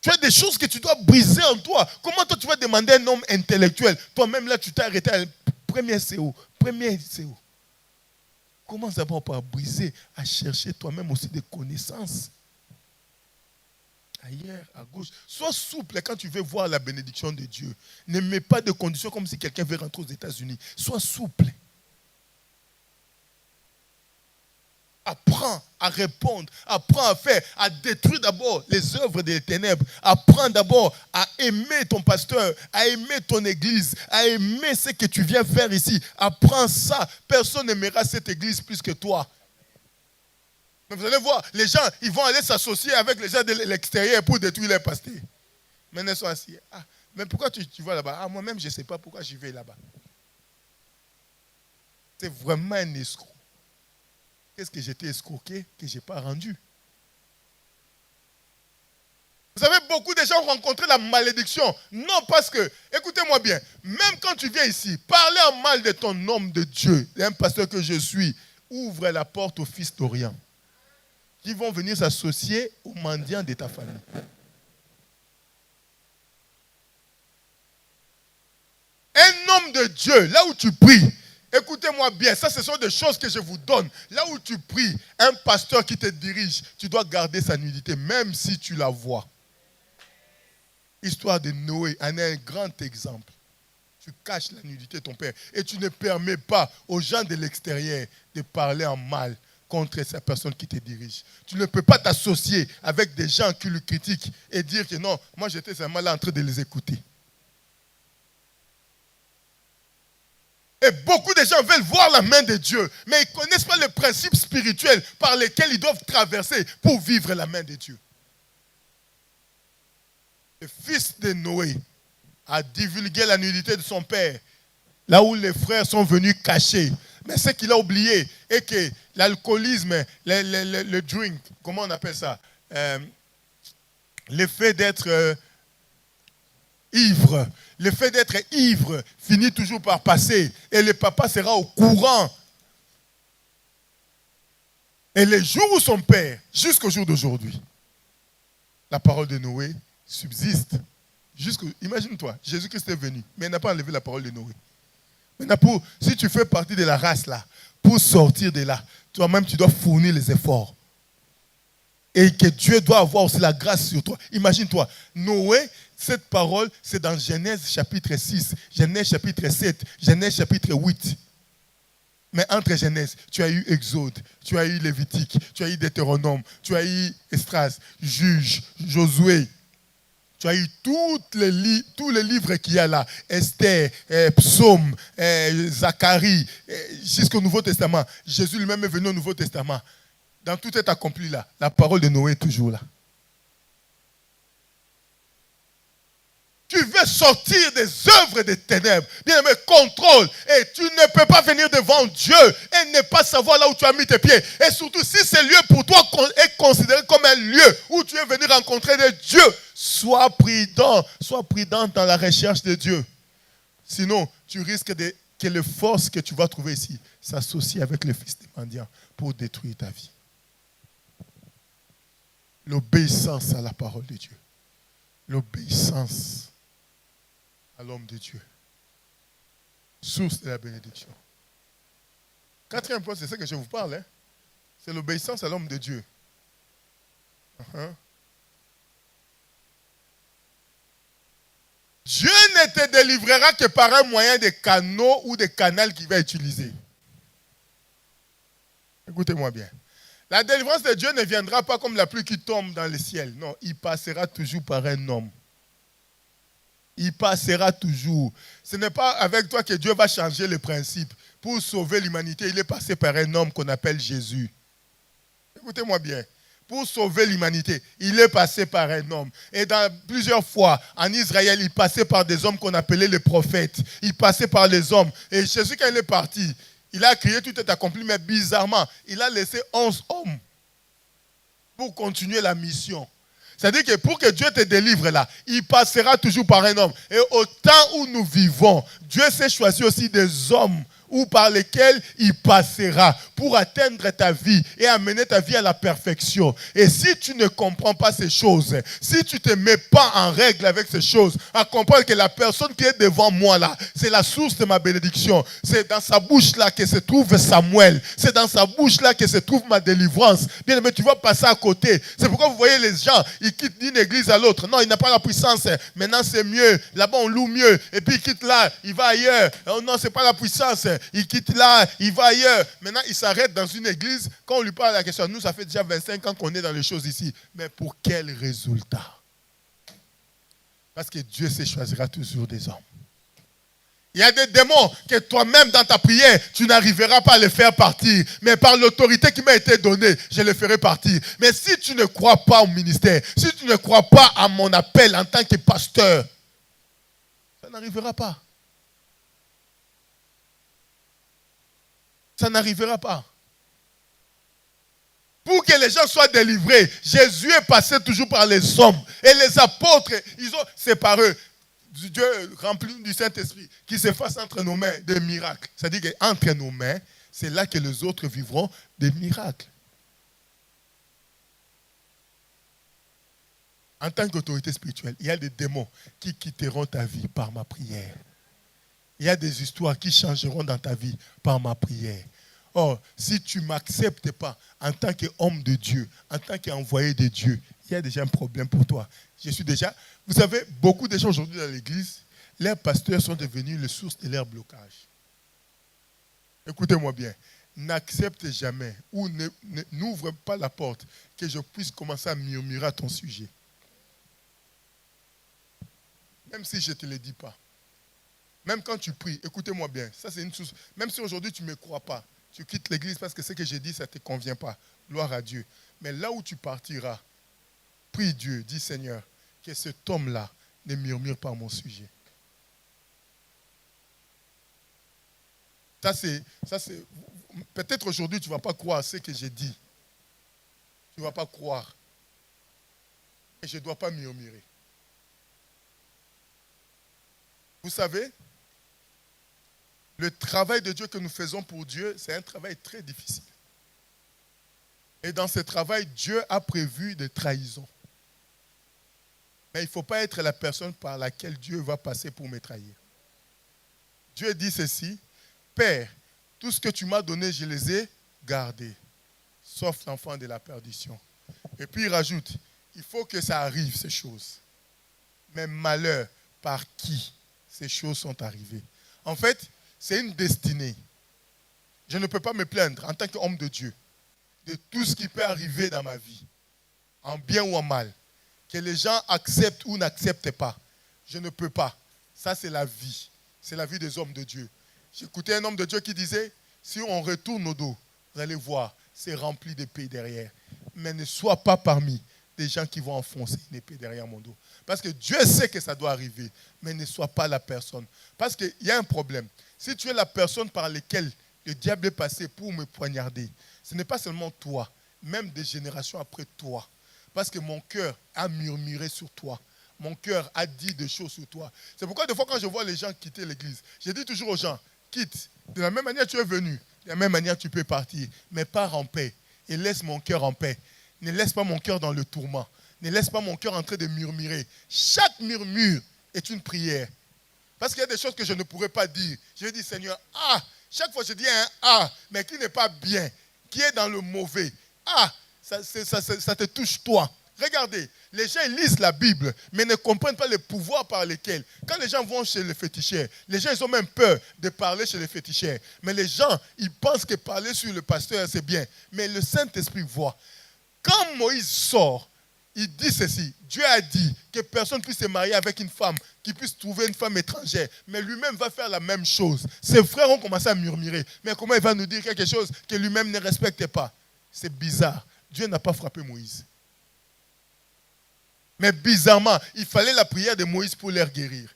Tu as des choses que tu dois briser en toi. Comment toi tu vas demander un homme intellectuel? Toi-même là, tu t'es arrêté à premier CO. Commence d'abord par briser, à chercher toi-même aussi des connaissances. Ailleurs, à gauche. Sois souple quand tu veux voir la bénédiction de Dieu. Ne mets pas de conditions comme si quelqu'un veut rentrer aux États-Unis. Sois souple. Apprends à répondre, apprends à faire, à détruire d'abord les œuvres des ténèbres. Apprends d'abord à aimer ton pasteur, à aimer ton église, à aimer ce que tu viens faire ici. Apprends ça. Personne n'aimera cette église plus que toi. Mais vous allez voir, les gens, ils vont aller s'associer avec les gens de l'extérieur pour détruire les pasteurs. Maintenant, ils sont assis. Ah, mais pourquoi tu vas là-bas? Ah, moi-même, je ne sais pas pourquoi j'y vais là-bas. C'est vraiment un escroc. Qu'est-ce que j'étais escroqué que je n'ai pas rendu? Vous savez, beaucoup de gens ont rencontré la malédiction. Non, parce que, écoutez-moi bien, même quand tu viens ici, parler en mal de ton homme de Dieu, un pasteur que je suis, ouvre la porte aux fils d'Orient, qui vont venir s'associer aux mendiants de ta famille. Un homme de Dieu, là où tu pries, écoutez-moi bien, ça ce sont des choses que je vous donne. Là où tu pries, un pasteur qui te dirige, tu dois garder sa nudité, même si tu la vois. Histoire de Noé en est un grand exemple. Tu caches la nudité de ton père et tu ne permets pas aux gens de l'extérieur de parler en mal contre cette personne qui te dirige. Tu ne peux pas t'associer avec des gens qui le critiquent et dire que non, moi j'étais seulement là en train de les écouter. Et beaucoup de gens veulent voir la main de Dieu, mais ils ne connaissent pas les principes spirituels par lesquels ils doivent traverser pour vivre la main de Dieu. Le fils de Noé a divulgué la nudité de son père, là où les frères sont venus cacher. Mais ce qu'il a oublié est que l'alcoolisme, le drink, comment on appelle ça? Le fait d'être ivre. Le fait d'être ivre finit toujours par passer. Et le papa sera au courant. Et les jours où son père, jusqu'au jour d'aujourd'hui, la parole de Noé subsiste. Imagine-toi, Jésus-Christ est venu, mais il n'a pas enlevé la parole de Noé. Maintenant, si tu fais partie de la race là, pour sortir de là, toi-même tu dois fournir les efforts. Et que Dieu doit avoir aussi la grâce sur toi. Imagine-toi, Noé, cette parole, c'est dans Genèse chapitre 6, Genèse chapitre 7, Genèse chapitre 8. Mais entre Genèse, tu as eu Exode, tu as eu Lévitique, tu as eu Deutéronome, tu as eu Esdras, Juge, Josué. Tu as eu tous les livres qu'il y a là. Esther, Psaume, Zacharie, jusqu'au Nouveau Testament. Jésus lui-même est venu au Nouveau Testament. Dans tout est accompli là. La parole de Noé est toujours là. Tu veux sortir des œuvres des ténèbres. Bien aimé, contrôle. Et tu ne peux pas venir devant Dieu et ne pas savoir là où tu as mis tes pieds. Et surtout, si ce lieu pour toi est considéré comme un lieu où tu es venu rencontrer Dieu, sois prudent dans la recherche de Dieu. Sinon, tu risques que les forces que tu vas trouver ici s'associent avec le fils des mendiants pour détruire ta vie. L'obéissance à la parole de Dieu. L'obéissance à l'homme de Dieu. Source de la bénédiction. Quatrième point, c'est ça que je vous parle. Hein? C'est l'obéissance à l'homme de Dieu. Dieu ne te délivrera que par un moyen de canaux ou de canal qu'il va utiliser. Écoutez-moi bien. La délivrance de Dieu ne viendra pas comme la pluie qui tombe dans le ciel. Non, il passera toujours par un homme. Il passera toujours. Ce n'est pas avec toi que Dieu va changer le principe. Pour sauver l'humanité, il est passé par un homme qu'on appelle Jésus. Écoutez-moi bien. pour sauver l'humanité, il est passé par un homme. Et plusieurs fois, en Israël, il passait par des hommes qu'on appelait les prophètes. Il passait par les hommes. Et Jésus, quand il est parti, il a crié, tout est accompli, mais bizarrement, il a laissé 11 hommes pour continuer la mission. C'est-à-dire que pour que Dieu te délivre là, il passera toujours par un homme. Et au temps où nous vivons, Dieu s'est choisi aussi des hommes ou par lesquels il passera pour atteindre ta vie et amener ta vie à la perfection. Et si tu ne comprends pas ces choses, si tu ne te mets pas en règle avec ces choses, à comprendre que la personne qui est devant moi là, c'est la source de ma bénédiction. C'est dans sa bouche là que se trouve Samuel. C'est dans sa bouche là que se trouve ma délivrance. Bien aimé, tu vas passer à côté. C'est pourquoi vous voyez les gens, ils quittent d'une église à l'autre. Non, il n'a pas la puissance. Maintenant c'est mieux. Là-bas on loue mieux. Et puis il quitte là, il va ailleurs. Oh non, c'est pas la puissance. Il quitte là, il va ailleurs. Maintenant, il s'arrête dans une église. Quand on lui parle de la question, nous, ça fait déjà 25 ans qu'on est dans les choses ici. Mais pour quel résultat? Parce que Dieu se choisira toujours des hommes. Il y a des démons que toi-même, dans ta prière, tu n'arriveras pas à les faire partir. Mais par l'autorité qui m'a été donnée, je les ferai partir. Mais si tu ne crois pas au ministère, si tu ne crois pas à mon appel en tant que pasteur, ça n'arrivera pas. Ça n'arrivera pas. Pour que les gens soient délivrés, Jésus est passé toujours par les hommes. Et les apôtres, c'est par eux, Dieu rempli du Saint-Esprit, qui se fasse entre nos mains des miracles. C'est-à-dire qu'entre nos mains, c'est là que les autres vivront des miracles. En tant qu'autorité spirituelle, il y a des démons qui quitteront ta vie par ma prière. Il y a des histoires qui changeront dans ta vie par ma prière. Or, si tu ne m'acceptes pas en tant qu'homme de Dieu, en tant qu'envoyé de Dieu, il y a déjà un problème pour toi. Vous savez, beaucoup de gens aujourd'hui dans l'église, leurs pasteurs sont devenus les sources de leur blocage. Écoutez-moi bien, n'accepte jamais ou n'ouvre pas la porte que je puisse commencer à murmurer à ton sujet. Même si je ne te le dis pas. Même quand tu pries, écoutez-moi bien, ça c'est une source. Même si aujourd'hui tu ne me crois pas, tu quittes l'église parce que ce que j'ai dit, ça ne te convient pas. Gloire à Dieu. Mais là où tu partiras, prie Dieu, dis Seigneur, que cet homme-là ne murmure pas à mon sujet. Ça c'est, peut-être aujourd'hui tu ne vas pas croire à ce que j'ai dit. Tu ne vas pas croire. Et je ne dois pas murmurer. Vous savez, le travail de Dieu que nous faisons pour Dieu, c'est un travail très difficile. Et dans ce travail, Dieu a prévu des trahisons. Mais il ne faut pas être la personne par laquelle Dieu va passer pour me trahir. Dieu dit ceci, Père, tout ce que tu m'as donné, je les ai gardés, sauf l'enfant de la perdition. Et puis il rajoute, il faut que ça arrive, ces choses. Mais malheur, par qui ces choses sont arrivées? En fait, c'est une destinée. Je ne peux pas me plaindre en tant qu'homme de Dieu de tout ce qui peut arriver dans ma vie, en bien ou en mal. Que les gens acceptent ou n'acceptent pas. Je ne peux pas. Ça, c'est la vie. C'est la vie des hommes de Dieu. J'écoutais un homme de Dieu qui disait, si on retourne au dos, vous allez voir, c'est rempli d'épées derrière. Mais ne sois pas parmi des gens qui vont enfoncer une épée derrière mon dos. Parce que Dieu sait que ça doit arriver, mais ne sois pas la personne. Parce qu'il y a un problème. Si tu es la personne par laquelle le diable est passé pour me poignarder, ce n'est pas seulement toi, même des générations après toi. Parce que mon cœur a murmuré sur toi. Mon cœur a dit des choses sur toi. C'est pourquoi des fois quand je vois les gens quitter l'église, je dis toujours aux gens, quitte. De la même manière tu es venu, de la même manière tu peux partir. Mais pars en paix et laisse mon cœur en paix. Ne laisse pas mon cœur dans le tourment. Ne laisse pas mon cœur en train de murmurer. Chaque murmure est une prière. Parce qu'il y a des choses que je ne pourrais pas dire. Je vais dire, Seigneur, chaque fois je dis un mais qui n'est pas bien, qui est dans le mauvais. Ça te touche toi. Regardez, les gens ils lisent la Bible, mais ne comprennent pas les pouvoirs par lesquels. Quand les gens vont chez les féticheurs, les gens ils ont même peur de parler chez les féticheurs. Mais les gens, ils pensent que parler sur le pasteur, c'est bien. Mais le Saint-Esprit voit. Quand Moïse sort, il dit ceci. Dieu a dit que personne ne puisse se marier avec une femme, qui puisse trouver une femme étrangère. Mais lui-même va faire la même chose. Ses frères ont commencé à murmurer. Mais comment il va nous dire quelque chose que lui-même ne respecte pas? C'est bizarre. Dieu n'a pas frappé Moïse. Mais bizarrement, il fallait la prière de Moïse pour les guérir.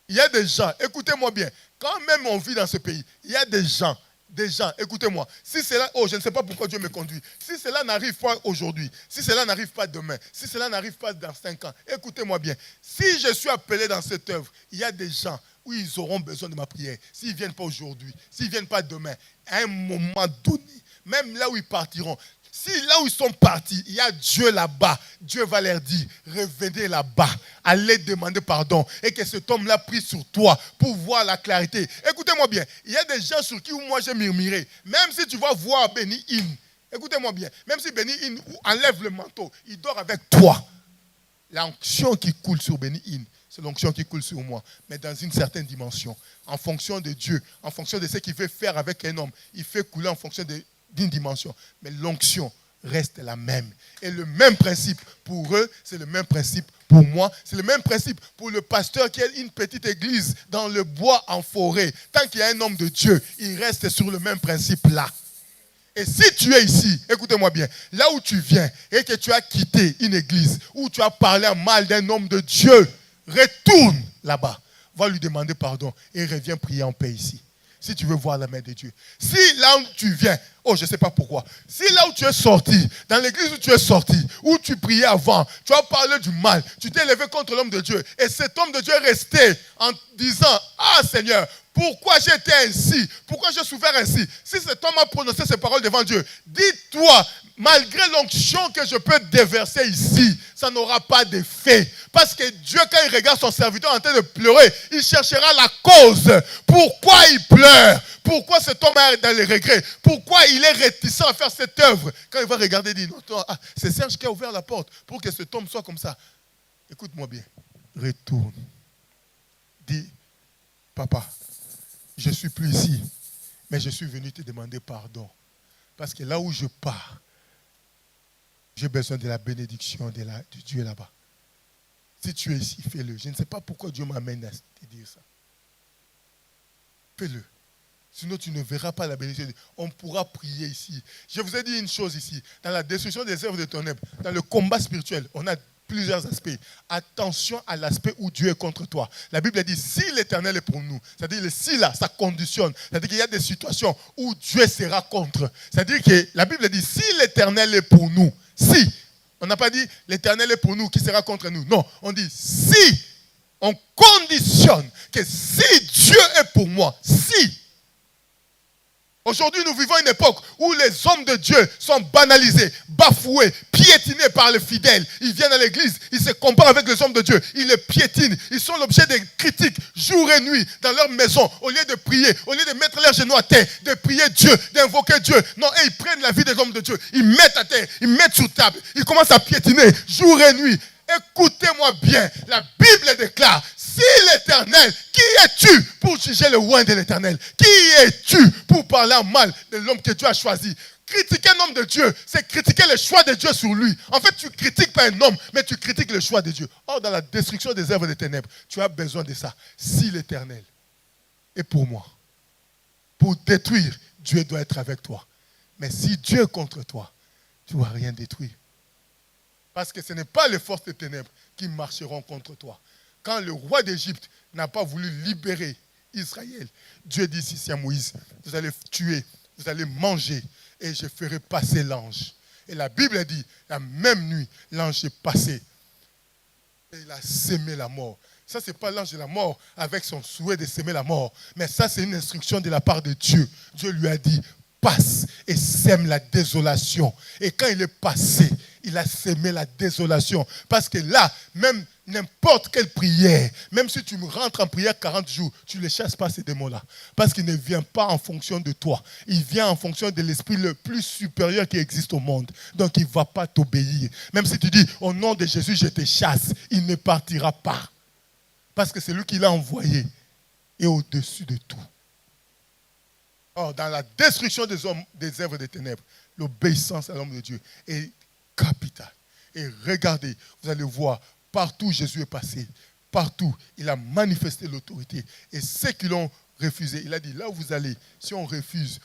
Il y a des gens, écoutez-moi bien, quand même on vit dans ce pays, il y a des gens, écoutez-moi, si cela, je ne sais pas pourquoi Dieu me conduit, si cela n'arrive pas aujourd'hui, si cela n'arrive pas demain, si cela n'arrive pas dans 5 ans, écoutez-moi bien, si je suis appelé dans cette œuvre, il y a des gens où ils auront besoin de ma prière, s'ils ne viennent pas aujourd'hui, s'ils ne viennent pas demain, à un moment donné, même là où ils partiront, si là où ils sont partis, il y a Dieu là-bas, Dieu va leur dire, revenez là-bas, allez demander pardon et que cet homme-là prie sur toi pour voir la clarité. Écoutez-moi bien, il y a des gens sur qui moi j'ai murmuré, même si tu vas voir Béni In, écoutez-moi bien, même si Béni In enlève le manteau, il dort avec toi. L'onction qui coule sur Béni In, c'est l'onction qui coule sur moi, mais dans une certaine dimension, en fonction de Dieu, en fonction de ce qu'il veut faire avec un homme, il fait couler en fonction d'une dimension, mais l'onction reste la même. Et le même principe pour eux, c'est le même principe pour moi, c'est le même principe pour le pasteur qui a une petite église dans le bois en forêt. Tant qu'il y a un homme de Dieu, il reste sur le même principe là. Et si tu es ici, écoutez-moi bien, là où tu viens et que tu as quitté une église, où tu as parlé en mal d'un homme de Dieu, retourne là-bas, va lui demander pardon et reviens prier en paix ici. Si tu veux voir la main de Dieu. Si là où tu viens, je ne sais pas pourquoi, si là où tu es sorti, dans l'église où tu es sorti, où tu priais avant, tu as parlé du mal, tu t'es levé contre l'homme de Dieu, et cet homme de Dieu est resté en disant, ah Seigneur, pourquoi j'étais ainsi? Pourquoi j'ai souffert ainsi? Si cet homme a prononcé ces paroles devant Dieu, dis-toi, malgré l'onction que je peux déverser ici, ça n'aura pas d'effet. Parce que Dieu, quand il regarde son serviteur en train de pleurer, il cherchera la cause. Pourquoi il pleure? Pourquoi cet homme est dans les regrets? Pourquoi il est réticent à faire cette œuvre? Quand il va regarder, il dit, non, c'est Serge qui a ouvert la porte pour que cet homme soit comme ça. Écoute-moi bien. Retourne. Dis, papa, je ne suis plus ici, mais je suis venu te demander pardon. Parce que là où je pars, j'ai besoin de la bénédiction de Dieu là-bas. Si tu es ici, fais-le. Je ne sais pas pourquoi Dieu m'amène à te dire ça. Fais-le. Sinon, tu ne verras pas la bénédiction. On pourra prier ici. Je vous ai dit une chose ici. Dans la destruction des œuvres de ténèbres, dans le combat spirituel, on a plusieurs aspects. Attention à l'aspect où Dieu est contre toi. La Bible dit, si l'Éternel est pour nous, c'est-à-dire le si là, ça conditionne. C'est-à-dire qu'il y a des situations où Dieu sera contre. C'est-à-dire que la Bible dit, si l'Éternel est pour nous, si, on n'a pas dit l'Éternel est pour nous, qui sera contre nous. Non, on dit si, on conditionne que si Dieu est pour moi, si. Aujourd'hui, nous vivons une époque où les hommes de Dieu sont banalisés, bafoués, piétinés par les fidèles. Ils viennent à l'église, ils se comparent avec les hommes de Dieu, ils les piétinent, ils sont l'objet de critiques jour et nuit dans leur maison. Au lieu de prier, au lieu de mettre leurs genoux à terre, de prier Dieu, d'invoquer Dieu. Non, et ils prennent la vie des hommes de Dieu, ils mettent à terre, ils mettent sur table, ils commencent à piétiner jour et nuit. Écoutez-moi bien, la Bible déclare, si l'Éternel, qui es-tu pour juger le oint de l'Éternel? Qui es-tu pour parler en mal de l'homme que Dieu a choisi? Critiquer un homme de Dieu, c'est critiquer le choix de Dieu sur lui. En fait, tu ne critiques pas un homme, mais tu critiques le choix de Dieu. Or, dans la destruction des œuvres des ténèbres, tu as besoin de ça. Si l'Éternel est pour moi, pour détruire, Dieu doit être avec toi. Mais si Dieu est contre toi, tu ne vas rien détruire. Parce que ce n'est pas les forces des ténèbres qui marcheront contre toi. Quand le roi d'Égypte n'a pas voulu libérer Israël, Dieu dit ici à Moïse, vous allez tuer, vous allez manger, et je ferai passer l'ange. Et la Bible dit, la même nuit, l'ange est passé. Et il a sémé la mort. Ça, ce n'est pas l'ange de la mort avec son souhait de s'aimer la mort. Mais ça, c'est une instruction de la part de Dieu. Dieu lui a dit, passe et sème la désolation. Et quand il est passé, il a sémé la désolation. Parce que là, même n'importe quelle prière, même si tu me rentres en prière 40 jours, tu ne les chasses pas ces démons-là. Parce qu'il ne vient pas en fonction de toi. Il vient en fonction de l'esprit le plus supérieur qui existe au monde. Donc il ne va pas t'obéir. Même si tu dis, au nom de Jésus, je te chasse, il ne partira pas. Parce que c'est lui qui l'a envoyé est au-dessus de tout. Or, dans la destruction des œuvres des ténèbres, l'obéissance à l'homme de Dieu est capitale. Et regardez, vous allez voir, partout Jésus est passé, partout, il a manifesté l'autorité. Et ceux qui l'ont refusé, il a dit, là où vous allez, si on refuse,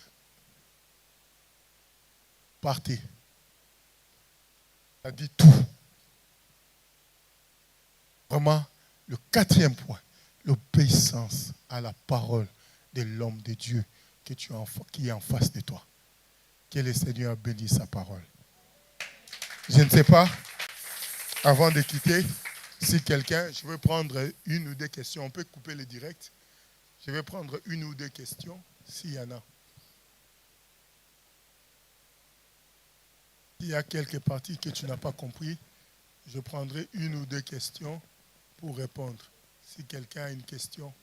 partez. Ça dit tout. Vraiment, le quatrième point, l'obéissance à la parole de l'homme de Dieu qui est en face de toi. Que le Seigneur bénisse sa parole. Je ne sais pas, avant de quitter, si quelqu'un, je vais prendre une ou deux questions. On peut couper le direct. Je vais prendre une ou deux questions, s'il y en a. S'il y a quelques parties que tu n'as pas compris, je prendrai une ou deux questions pour répondre. Si quelqu'un a une question.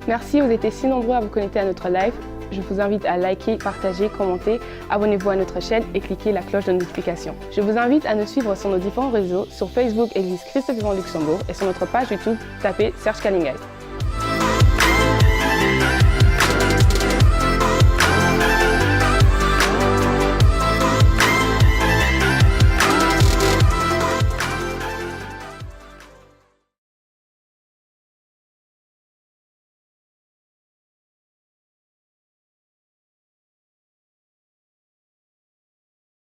Merci, vous étiez si nombreux à vous connecter à notre live. Je vous invite à liker, partager, commenter, abonnez-vous à notre chaîne et cliquez la cloche de notification. Je vous invite à nous suivre sur nos différents réseaux. Sur Facebook, Église Christ Vivant Luxembourg et sur notre page YouTube, tapez Serge Kalingai.